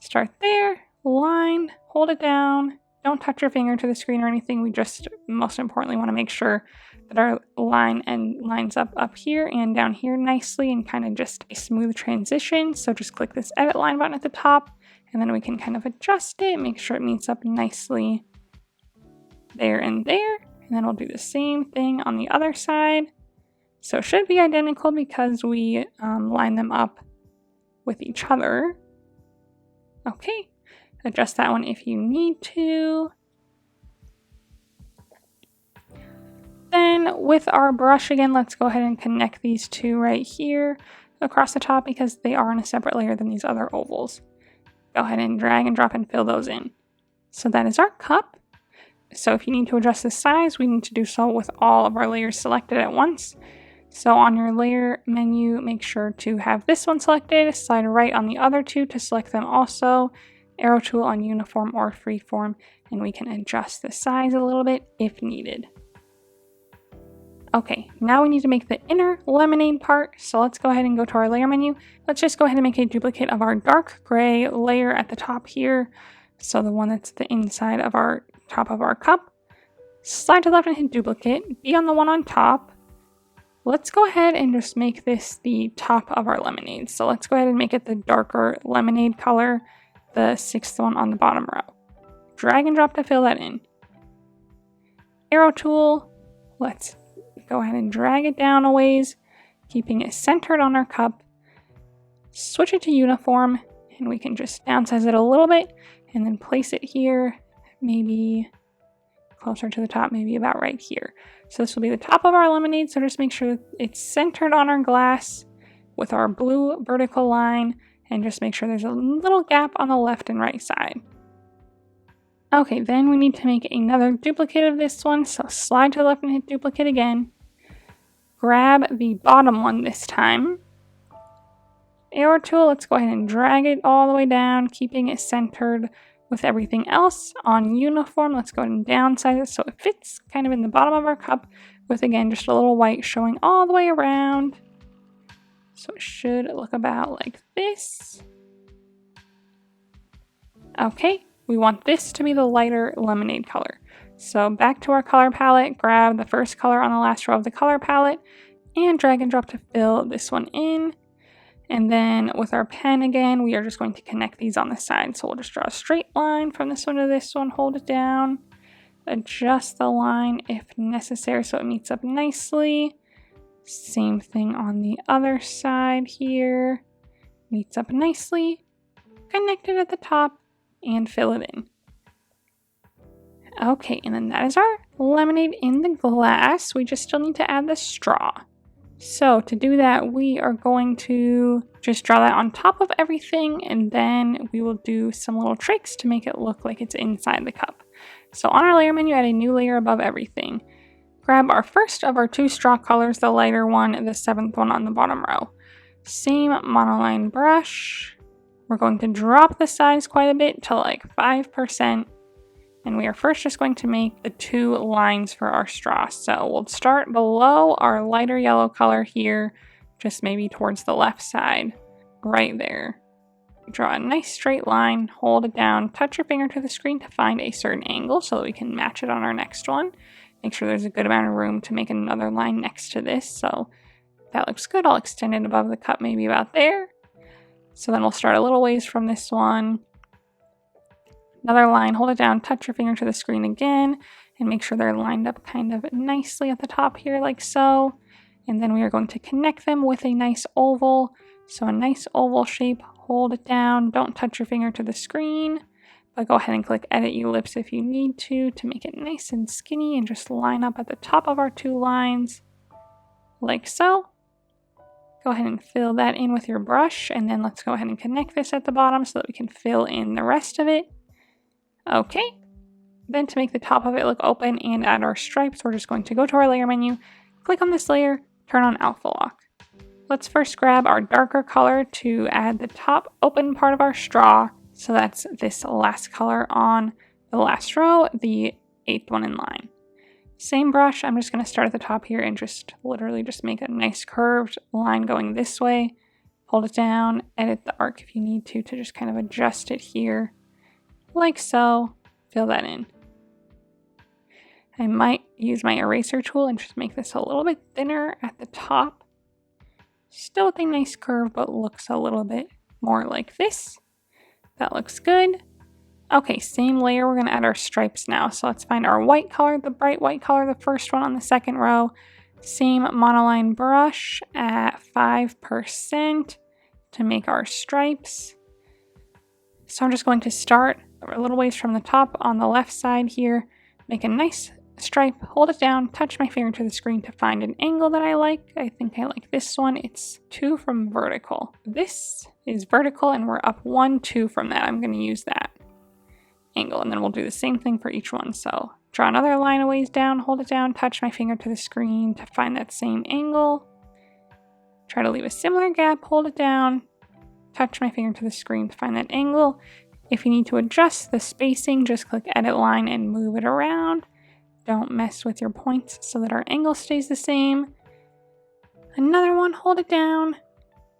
Start there, line, hold it down. Don't touch your finger to the screen or anything. We just most importantly want to make sure that our line lines up here and down here nicely and kind of just a smooth transition. So just click this edit line button at the top and then we can kind of adjust it, make sure it meets up nicely there and there. And then we'll do the same thing on the other side. So it should be identical because we line them up with each other. Okay. Adjust that one if you need to. Then with our brush again, let's go ahead and connect these two right here across the top because they are in a separate layer than these other ovals. Go ahead and drag and drop and fill those in. So that is our cup. So if you need to adjust the size, we need to do so with all of our layers selected at once. So on your layer menu, make sure to have this one selected, slide right on the other two to select them also. Arrow tool on uniform or freeform, and we can adjust the size a little bit if needed. Okay, now we need to make the inner lemonade part, so let's go ahead and go to our layer menu. Let's just go ahead and make a duplicate of our dark gray layer at the top here, so the one that's the inside of our top of our cup. Slide to the left and hit duplicate, be on the one on top. Let's go ahead and just make this the top of our lemonade, so let's go ahead and make it the darker lemonade color, the 6th one on the bottom row. Drag and drop to fill that in. Arrow tool, let's go ahead and drag it down a ways, keeping it centered on our cup. Switch it to uniform, and we can just downsize it a little bit, and then place it here, maybe closer to the top, maybe about right here. So this will be the top of our lemonade, so just make sure it's centered on our glass with our blue vertical line, and just make sure there's a little gap on the left and right side. Okay, then we need to make another duplicate of this one, so slide to the left and hit duplicate again. Grab the bottom one this time. Arrow tool, let's go ahead and drag it all the way down, keeping it centered with everything else. On uniform, let's go ahead and downsize it so it fits kind of in the bottom of our cup with, again, just a little white showing all the way around. So it should look about like this. Okay, we want this to be the lighter lemonade color. So back to our color palette, grab the first color on the last row of the color palette and drag and drop to fill this one in. And then with our pen again, we are just going to connect these on the side. So we'll just draw a straight line from this one to this one, hold it down, adjust the line if necessary so it meets up nicely. Same thing on the other side here. Meets up nicely. Connect it at the top and fill it in. Okay, and then that is our lemonade in the glass. We just still need to add the straw. So to do that, we are going to just draw that on top of everything, and then we will do some little tricks to make it look like it's inside the cup. So on our layer menu, add a new layer above everything. Grab our first of our 2 straw colors, the lighter one and the 7th one on the bottom row. Same monoline brush. We're going to drop the size quite a bit to like 5%. And we are first just going to make the 2 lines for our straw. So we'll start below our lighter yellow color here, just maybe towards the left side, right there. Draw a nice straight line, hold it down, touch your finger to the screen to find a certain angle so that we can match it on our next one. Make sure there's a good amount of room to make another line next to this. So that looks good. I'll extend it above the cup, maybe about there. So then we'll start a little ways from this one. Another line, hold it down, touch your finger to the screen again, and make sure they're lined up kind of nicely at the top here, like so. And then we are going to connect them with a nice oval. So a nice oval shape, hold it down, don't touch your finger to the screen, but go ahead and click Edit Ellipse if you need to make it nice and skinny and just line up at the top of our 2 lines, like so. Go ahead and fill that in with your brush, and then let's go ahead and connect this at the bottom so that we can fill in the rest of it. Okay, then to make the top of it look open and add our stripes, we're just going to go to our layer menu, click on this layer, turn on alpha lock. Let's first grab our darker color to add the top open part of our straw. So that's this last color on the last row, the 8th one in line. Same brush, I'm just going to start at the top here and just literally just make a nice curved line going this way. Hold it down, edit the arc if you need to just kind of adjust it here. Like so, fill that in. I might use my eraser tool and just make this a little bit thinner at the top. Still with a nice curve, but looks a little bit more like this. That looks good. Okay, same layer, we're gonna add our stripes now. So let's find our white color, the bright white color, the first one on the 2nd row. Same monoline brush at 5% to make our stripes. So I'm just going to start a little ways from the top on the left side here, make a nice stripe, hold it down, touch my finger to the screen to find an angle that I like. I think I like this one. It's 2 from vertical. This is vertical and we're up 1, 2 from that. I'm going to use that angle and then we'll do the same thing for each one. So draw another line a ways down, hold it down, touch my finger to the screen to find that same angle. Try to leave a similar gap, hold it down, touch my finger to the screen to find that angle. If you need to adjust the spacing, just click Edit Line and move it around. Don't mess with your points so that our angle stays the same. Another one, hold it down,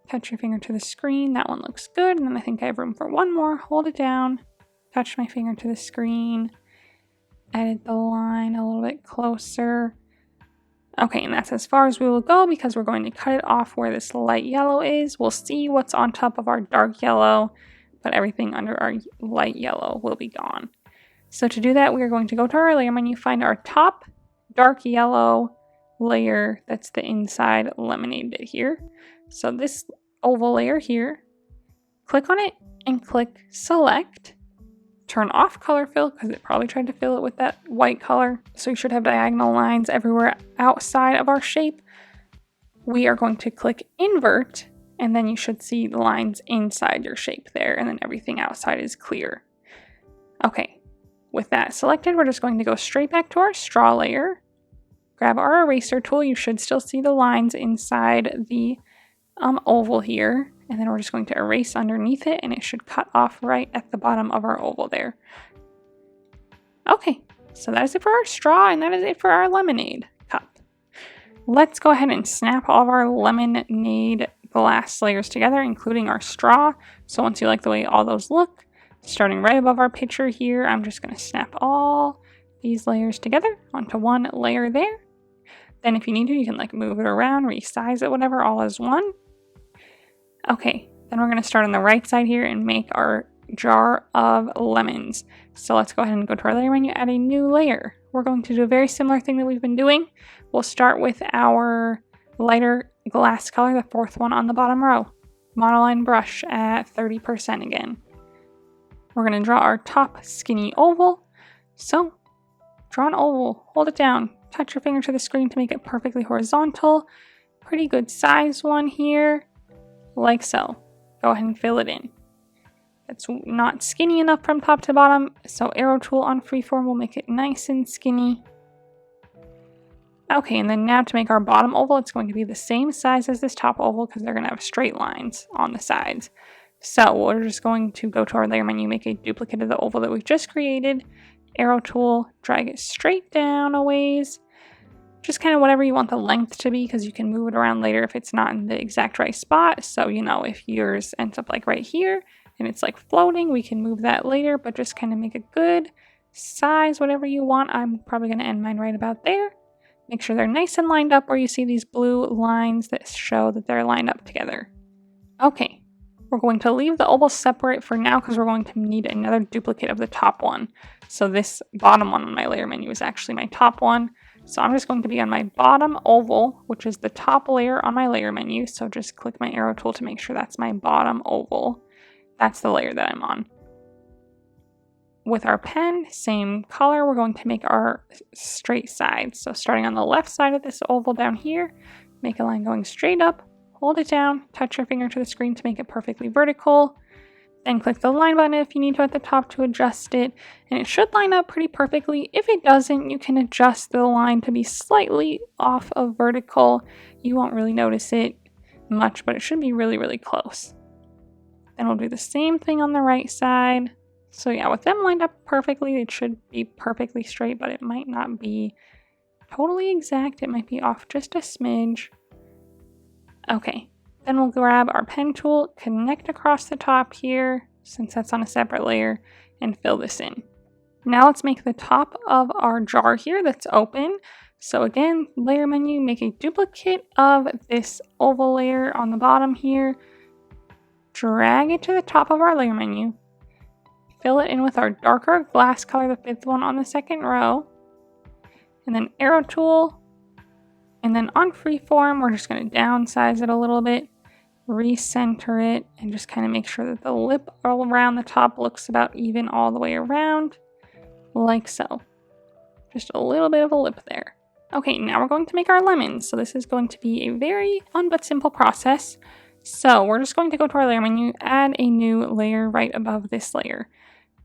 touch your finger to the screen. That one looks good. And then I think I have room for one more. Hold it down, touch my finger to the screen, edit the line a little bit closer. Okay, and that's as far as we will go because we're going to cut it off where this light yellow is. We'll see what's on top of our dark yellow, but everything under our light yellow will be gone. So to do that, we are going to go to our layer menu, find our top dark yellow layer that's the inside lemonade bit here. So this oval layer here, click on it and click select. Turn off color fill because it probably tried to fill it with that white color. So you should have diagonal lines everywhere outside of our shape. We are going to click invert and then you should see the lines inside your shape there and then everything outside is clear. Okay, with that selected, we're just going to go straight back to our straw layer. Grab our eraser tool. You should still see the lines inside the oval here. And then we're just going to erase underneath it and it should cut off right at the bottom of our oval there. Okay, so that is it for our straw and that is it for our lemonade cup. Let's go ahead and snap all of our lemonade glass layers together, including our straw. So once you like the way all those look, starting right above our picture here, I'm just going to snap all these layers together onto one layer there. Then if you need to, you can like move it around, resize it, whatever, all as one. Okay, then we're going to start on the right side here and make our jar of lemons. So let's go ahead and go to our layer menu, add a new layer. We're going to do a very similar thing that we've been doing. We'll start with our lighter glass color, the fourth one on the bottom row. Monoline brush at 30% again. We're going to draw our top skinny oval. So draw an oval, hold it down, touch your finger to the screen to make it perfectly horizontal. Pretty good size one here. Like so. Go ahead and fill it in. It's not skinny enough from top to bottom, so arrow tool on freeform will make it nice and skinny. Okay, and then now to make our bottom oval, it's going to be the same size as this top oval because they're going to have straight lines on the sides. So we're just going to go to our layer menu, make a duplicate of the oval that we've just created, arrow tool, drag it straight down a ways. Just kind of whatever you want the length to be, because you can move it around later if it's not in the exact right spot. So, you know, if yours ends up like right here and it's like floating, we can move that later, but just kind of make a good size, whatever you want. I'm probably going to end mine right about there. Make sure they're nice and lined up where you see these blue lines that show that they're lined up together. Okay, we're going to leave the oval separate for now because we're going to need another duplicate of the top one. So this bottom one on my layer menu is actually my top one. So I'm just going to be on my bottom oval, which is the top layer on my layer menu. So just click my arrow tool to make sure that's my bottom oval. That's the layer that I'm on. With our pen, same color, we're going to make our straight sides. So starting on the left side of this oval down here, make a line going straight up, hold it down, touch your finger to the screen to make it perfectly vertical. Then click the line button if you need to at the top to adjust it, and it should line up pretty perfectly. If it doesn't, you can adjust the line to be slightly off of vertical. You won't really notice it much, but it should be really, really close. Then we'll do the same thing on the right side. So yeah, with them lined up perfectly, it should be perfectly straight, but it might not be totally exact. It might be off just a smidge. Okay. Then we'll grab our pen tool, connect across the top here, since that's on a separate layer, and fill this in. Now let's make the top of our jar here that's open. So again, layer menu, make a duplicate of this oval layer on the bottom here, drag it to the top of our layer menu, fill it in with our darker glass color, the fifth one on the second row, and then arrow tool, and then on freeform, we're just going to downsize it a little bit, recenter it, and just kind of make sure that the lip around the top looks about even all the way around, like so. Just a little bit of a lip there. Okay, now we're going to make our lemons. So this is going to be a very fun but simple process. So we're just going to go to our layer menu, add a new layer right above this layer.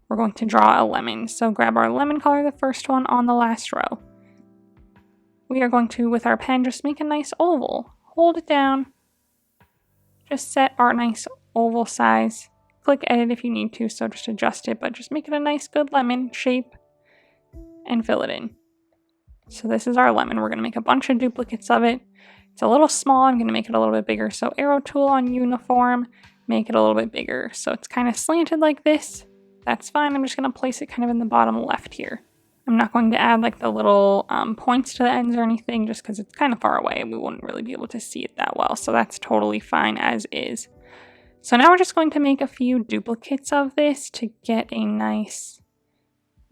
We're going to draw a lemon. So grab our lemon color, the first one on the last row. We are going to, with our pen, just make a nice oval. Hold it down. Just set our nice oval size. Click edit if you need to, so just adjust it, but just make it a nice good lemon shape and fill it in. So this is our lemon. We're going to make a bunch of duplicates of it. It's a little small. I'm going to make it a little bit bigger. So arrow tool on uniform, make it a little bit bigger. So it's kind of slanted like this. That's fine. I'm just going to place it kind of in the bottom left here. I'm not going to add like the little points to the ends or anything just because it's kind of far away and we wouldn't really be able to see it that well. So that's totally fine as is. So now we're just going to make a few duplicates of this to get a nice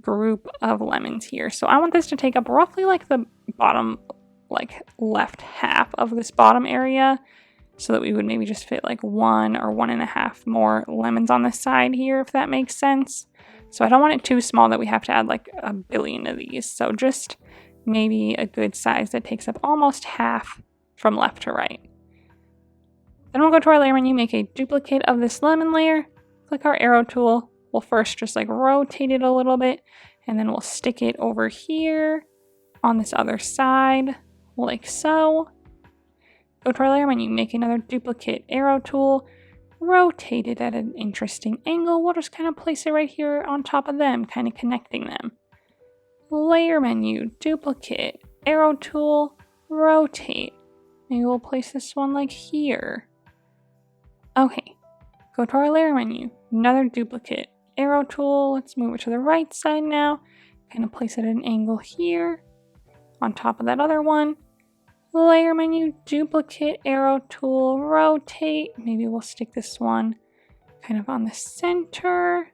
group of lemons here. So I want this to take up roughly like the bottom, like left half of this bottom area so that we would maybe just fit like 1 or 1.5 more lemons on this side here, if that makes sense. So I don't want it too small that we have to add like a billion of these. So just maybe a good size that takes up almost half from left to right. Then we'll go to our layer menu, make a duplicate of this lemon layer, click our arrow tool. We'll first just like rotate it a little bit, and then we'll stick it over here on this other side, like so. Go to our layer menu, make another duplicate, arrow tool, rotate it at an interesting angle. We'll just kind of place it right here on top of them, kind of connecting them. Layer menu, duplicate, arrow tool, rotate. Maybe we'll place this one like here. Okay, go to our layer menu, another duplicate, arrow tool. Let's move it to the right side now. Kind of place it at an angle here on top of that other one. Layer menu, duplicate, arrow tool, rotate. Maybe we'll stick this one kind of on the center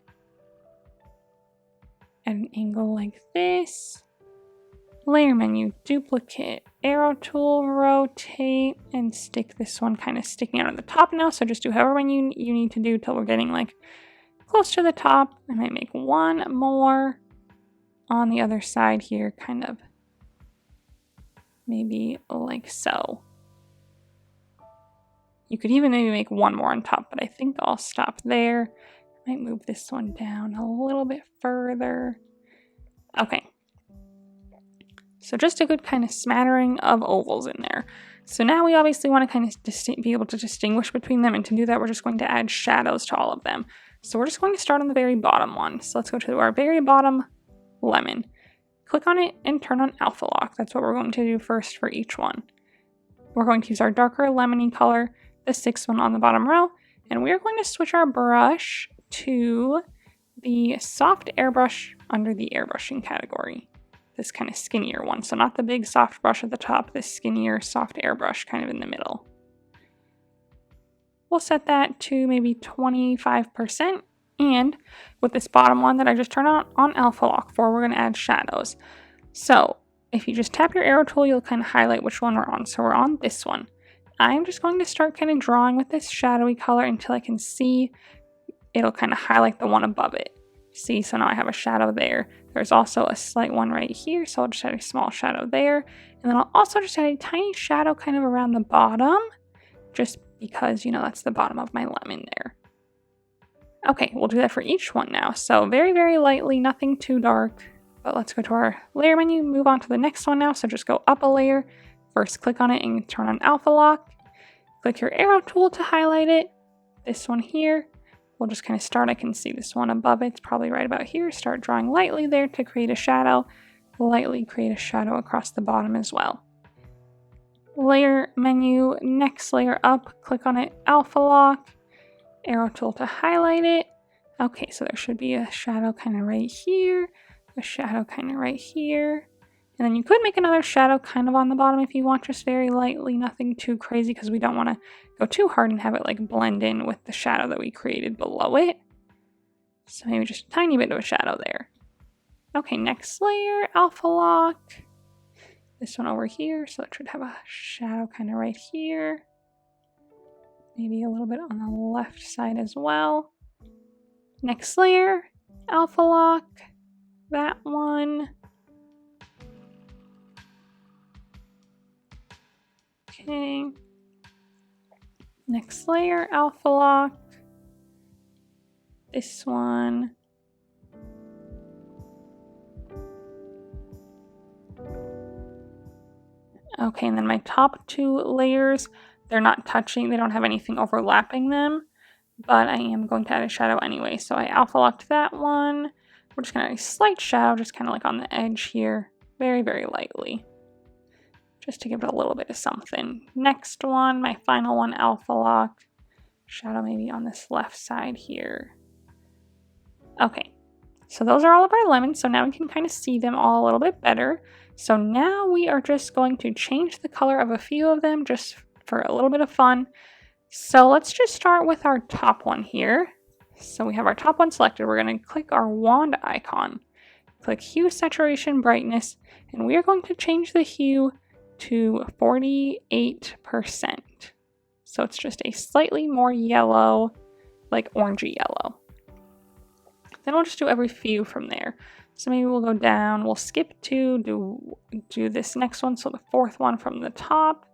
at an angle like this. Layer menu, duplicate, arrow tool, rotate, and stick this one kind of sticking out at the top now. So just do however many you need to do till we're getting like close to the top. I might make one more on the other side here, kind of maybe like so. You could even maybe make one more on top, but I think I'll stop there. I might move this one down a little bit further. Okay. So just a good kind of smattering of ovals in there. So now we obviously want to kind of be able to distinguish between them, and to do that we're just going to add shadows to all of them. So we're just going to start on the very bottom one. So let's go to our very bottom lemon. Click on it and turn on alpha lock. That's what we're going to do first for each one. We're going to use our darker lemony color, the 6th one on the bottom row, and we're going to switch our brush to the soft airbrush under the airbrushing category. This kind of skinnier one, so not the big soft brush at the top, this skinnier soft airbrush kind of in the middle. We'll set that to maybe 25%, and with this bottom one that I just turned on alpha lock for, we're going to add shadows. So if you just tap your arrow tool, you'll kind of highlight which one we're on. So we're on this one. I'm just going to start kind of drawing with this shadowy color until I can see it'll kind of highlight the one above it. See, so now I have a shadow there. There's also a slight one right here, so I'll just add a small shadow there. And then I'll also just add a tiny shadow kind of around the bottom, just because, you know, that's the bottom of my lemon there. Okay, we'll do that for each one now. So very, very lightly, nothing too dark. But let's go to our layer menu, move on to the next one now. So just go up a layer. First, click on it and turn on alpha lock. Click your arrow tool to highlight it. This one here. We'll just kind of start. I can see this one above it. It's probably right about here. Start drawing lightly there to create a shadow. Lightly create a shadow across the bottom as well. Layer menu, next layer up. Click on it, alpha lock. Arrow tool to highlight it. Okay, so there should be a shadow kind of right here. A shadow kind of right here. And then you could make another shadow kind of on the bottom if you want, just very lightly, nothing too crazy because we don't want to go too hard and have it like blend in with the shadow that we created below it. So maybe just a tiny bit of a shadow there. Okay, next layer, alpha lock. This one over here, so it should have a shadow kind of right here. Maybe a little bit on the left side as well. Next layer, alpha lock. That one. Okay. Next layer, alpha lock. This one. Okay, and then my top 2 layers, they're not touching, they don't have anything overlapping them, but I am going to add a shadow anyway. So I alpha locked that one. We're just going to add a slight shadow, just kind of like on the edge here, very, very lightly, just to give it a little bit of something. Next one, my final one, alpha lock, shadow maybe on this left side here. Okay, so those are all of our lemons, so now we can kind of see them all a little bit better. So now we are just going to change the color of a few of them just for a little bit of fun. So let's just start with our top one here. So we have our top one selected. We're going to click our wand icon, click hue, saturation, brightness, and we are going to change the hue to 48%. So it's just a slightly more yellow, like orangey yellow. Then we'll just do every few from there. So maybe we'll go down, we'll skip 2, do this next one, so the 4th one from the top.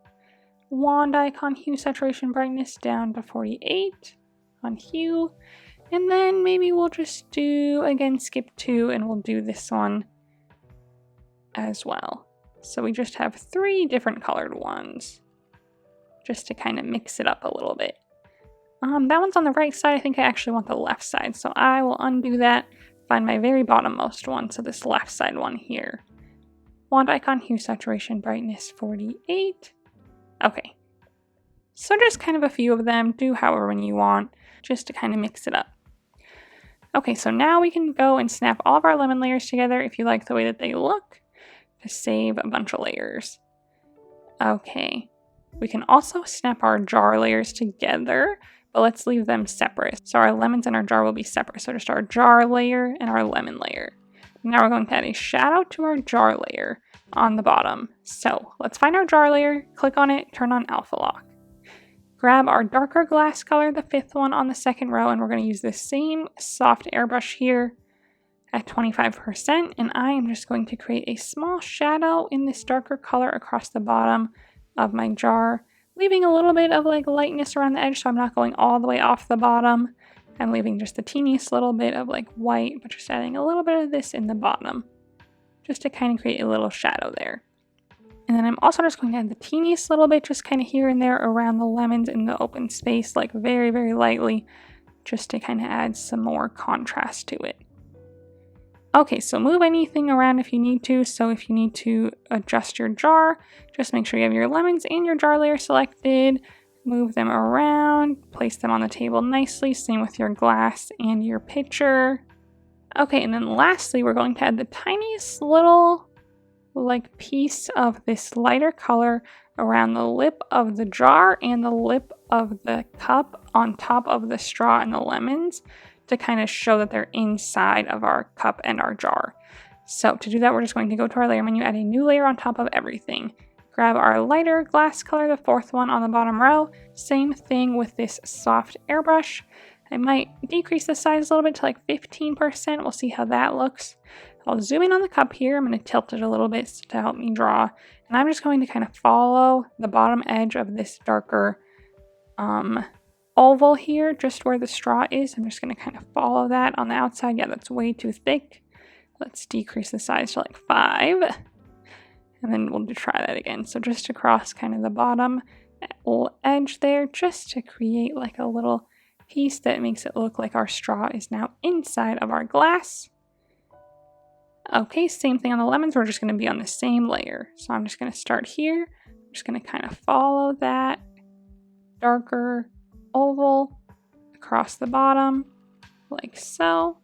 Wand icon, hue, saturation, brightness, down to 48 on hue. And then maybe we'll just do, again, skip 2, and we'll do this one as well. So we just have 3 different colored ones, just to kind of mix it up a little bit. That one's on the right side. I think I actually want the left side, so I will undo that, find my very bottommost one, so this left side one here. Wand icon, hue, saturation, brightness, 48. Okay, so just kind of a few of them, do however many you want, just to kind of mix it up. Okay, so now we can go and snap all of our lemon layers together if you like the way that they look, to save a bunch of layers. Okay, we can also snap our jar layers together, but let's leave them separate. So our lemons and our jar will be separate. So just our jar layer and our lemon layer. Now we're going to add a shadow to our jar layer on the bottom. So let's find our jar layer, click on it, turn on alpha lock. Grab our darker glass color, the 5th one on the 2nd row, and we're going to use the same soft airbrush here at 25%. And I am just going to create a small shadow in this darker color across the bottom of my jar, leaving a little bit of like lightness around the edge, so I'm not going all the way off the bottom. I'm leaving just the teeniest little bit of like white, but just adding a little bit of this in the bottom, just to kind of create a little shadow there. And then I'm also just going to add the teeniest little bit, just kind of here and there around the lemons in the open space, like very, very lightly, just to kind of add some more contrast to it. Okay, so move anything around if you need to. So if you need to adjust your jar, just make sure you have your lemons and your jar layer selected. Move them around, place them on the table nicely. Same with your glass and your pitcher. Okay, and then lastly, we're going to add the tiniest little piece of this lighter color around the lip of the jar and the lip of the cup on top of the straw and the lemons to kind of show that they're inside of our cup and our jar. So to do that, we're just going to go to our layer menu, add a new layer on top of everything. Grab our lighter glass color, the fourth one on the bottom row. Same thing with this soft airbrush. I might decrease the size a little bit to like 15%. We'll see how that looks. I'll zoom in on the cup here. I'm going to tilt it a little bit to help me draw. And I'm just going to kind of follow the bottom edge of this darker oval here, just where the straw is. I'm just going to kind of follow that on the outside. Yeah, that's way too thick. Let's decrease the size to like 5. And then we'll try that again. So just across kind of the bottom edge there, just to create like a little piece that makes it look like our straw is now inside of our glass. Okay, same thing on the lemons. We're just going to be on the same layer. So I'm just going to start here. I'm just going to kind of follow that darker oval across the bottom like so.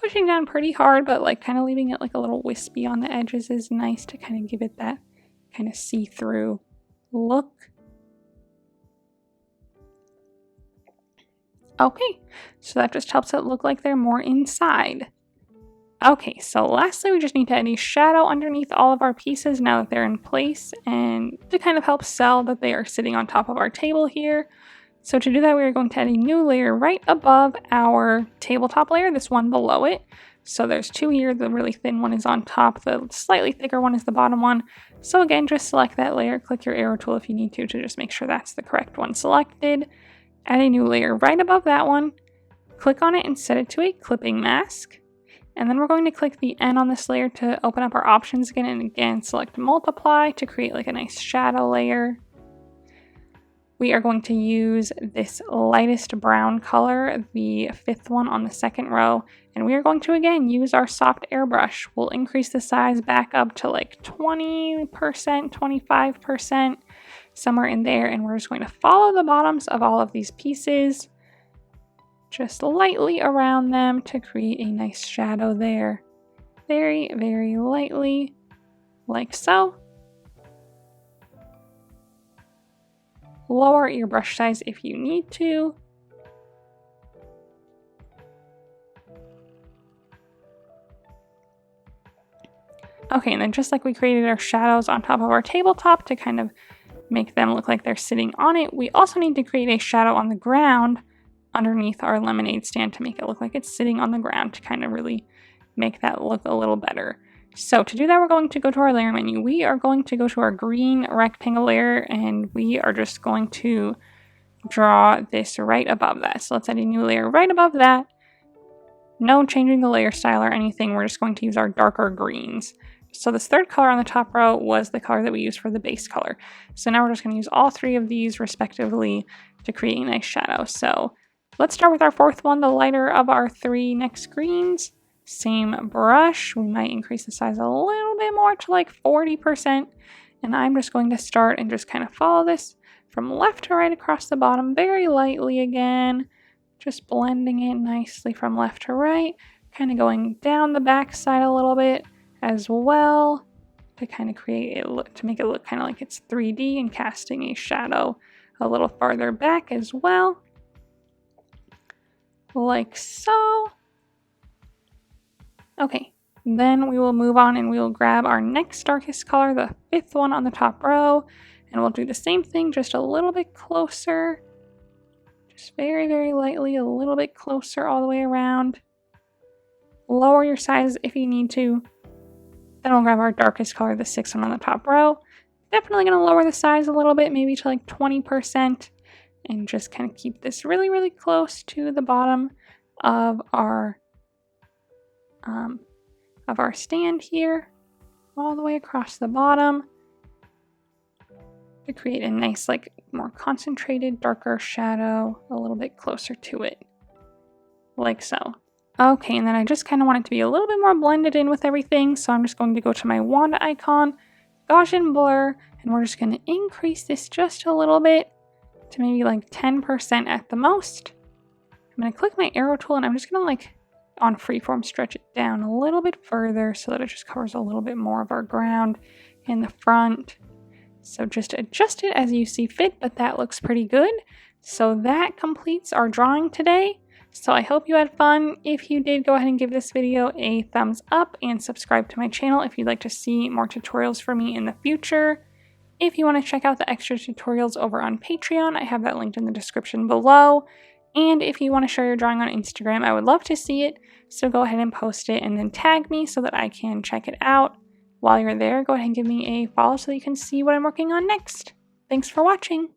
Pushing down pretty hard, but like kind of leaving it like a little wispy on the edges is nice to kind of give it that kind of see-through look. Okay, so that just helps it look like they're more inside. Okay, so lastly, we just need to add a shadow underneath all of our pieces now that they're in place, and to kind of help sell that they are sitting on top of our table here. So to do that, we are going to add a new layer right above our tabletop layer, this one below it. So there's 2 here, the really thin one is on top, the slightly thicker one is the bottom one. So again, just select that layer, click your arrow tool if you need to just make sure that's the correct one selected. Add a new layer right above that one, click on it and set it to a clipping mask. And then we're going to click the N on this layer to open up our options again, and again select multiply to create like a nice shadow layer. We are going to use this lightest brown color, the 5th one on the 2nd row, and we are going to again use our soft airbrush. We'll increase the size back up to like 20%, 25%, somewhere in there, and we're just going to follow the bottoms of all of these pieces just lightly around them to create a nice shadow there. Very, very lightly, like so. Lower your brush size if you need to. Okay, and then just like we created our shadows on top of our tabletop to kind of make them look like they're sitting on it, we also need to create a shadow on the ground underneath our lemonade stand to make it look like it's sitting on the ground to kind of really make that look a little better. So to do that, we're going to go to our layer menu. We are going to go to our green rectangle layer, and we are just going to draw this right above that. So let's add a new layer right above that. No changing the layer style or anything. We're just going to use our darker greens. So this 3rd color on the top row was the color that we used for the base color. So now we're just going to use all 3 of these respectively to create a nice shadow. So let's start with our 4th one, the lighter of our 3 next greens. Same brush. We might increase the size a little bit more to like 40%. And I'm just going to start and just kind of follow this from left to right across the bottom very lightly again. Just blending it nicely from left to right. Kind of going down the back side a little bit as well to kind of create it look, to make it look kind of like it's 3D, and casting a shadow a little farther back as well. Like so. Okay, then we will move on and we will grab our next darkest color, the 5th one on the top row, and we'll do the same thing just a little bit closer. Just very, very lightly, a little bit closer all the way around. Lower your size if you need to. Then we'll grab our darkest color, the 6th one on the top row. Definitely going to lower the size a little bit, maybe to like 20%, and just kind of keep this really, really close to the bottom of our stand here, all the way across the bottom to create a nice, like, more concentrated, darker shadow a little bit closer to it, like so. Okay, and then I just kind of want it to be a little bit more blended in with everything, so I'm just going to go to my wand icon, Gaussian blur, and we're just going to increase this just a little bit to maybe like 10% at the most. I'm going to click my arrow tool and I'm just going to like on freeform stretch it down a little bit further so that it just covers a little bit more of our ground in the front. So just adjust it as you see fit, but that looks pretty good. So that completes our drawing today. So I hope you had fun. If you did, go ahead and give this video a thumbs up and subscribe to my channel if you'd like to see more tutorials from me in the future. If you want to check out the extra tutorials over on Patreon, I have that linked in the description below. And if you want to share your drawing on Instagram, I would love to see it. So go ahead and post it and then tag me so that I can check it out. While you're there, go ahead and give me a follow so that you can see what I'm working on next. Thanks for watching.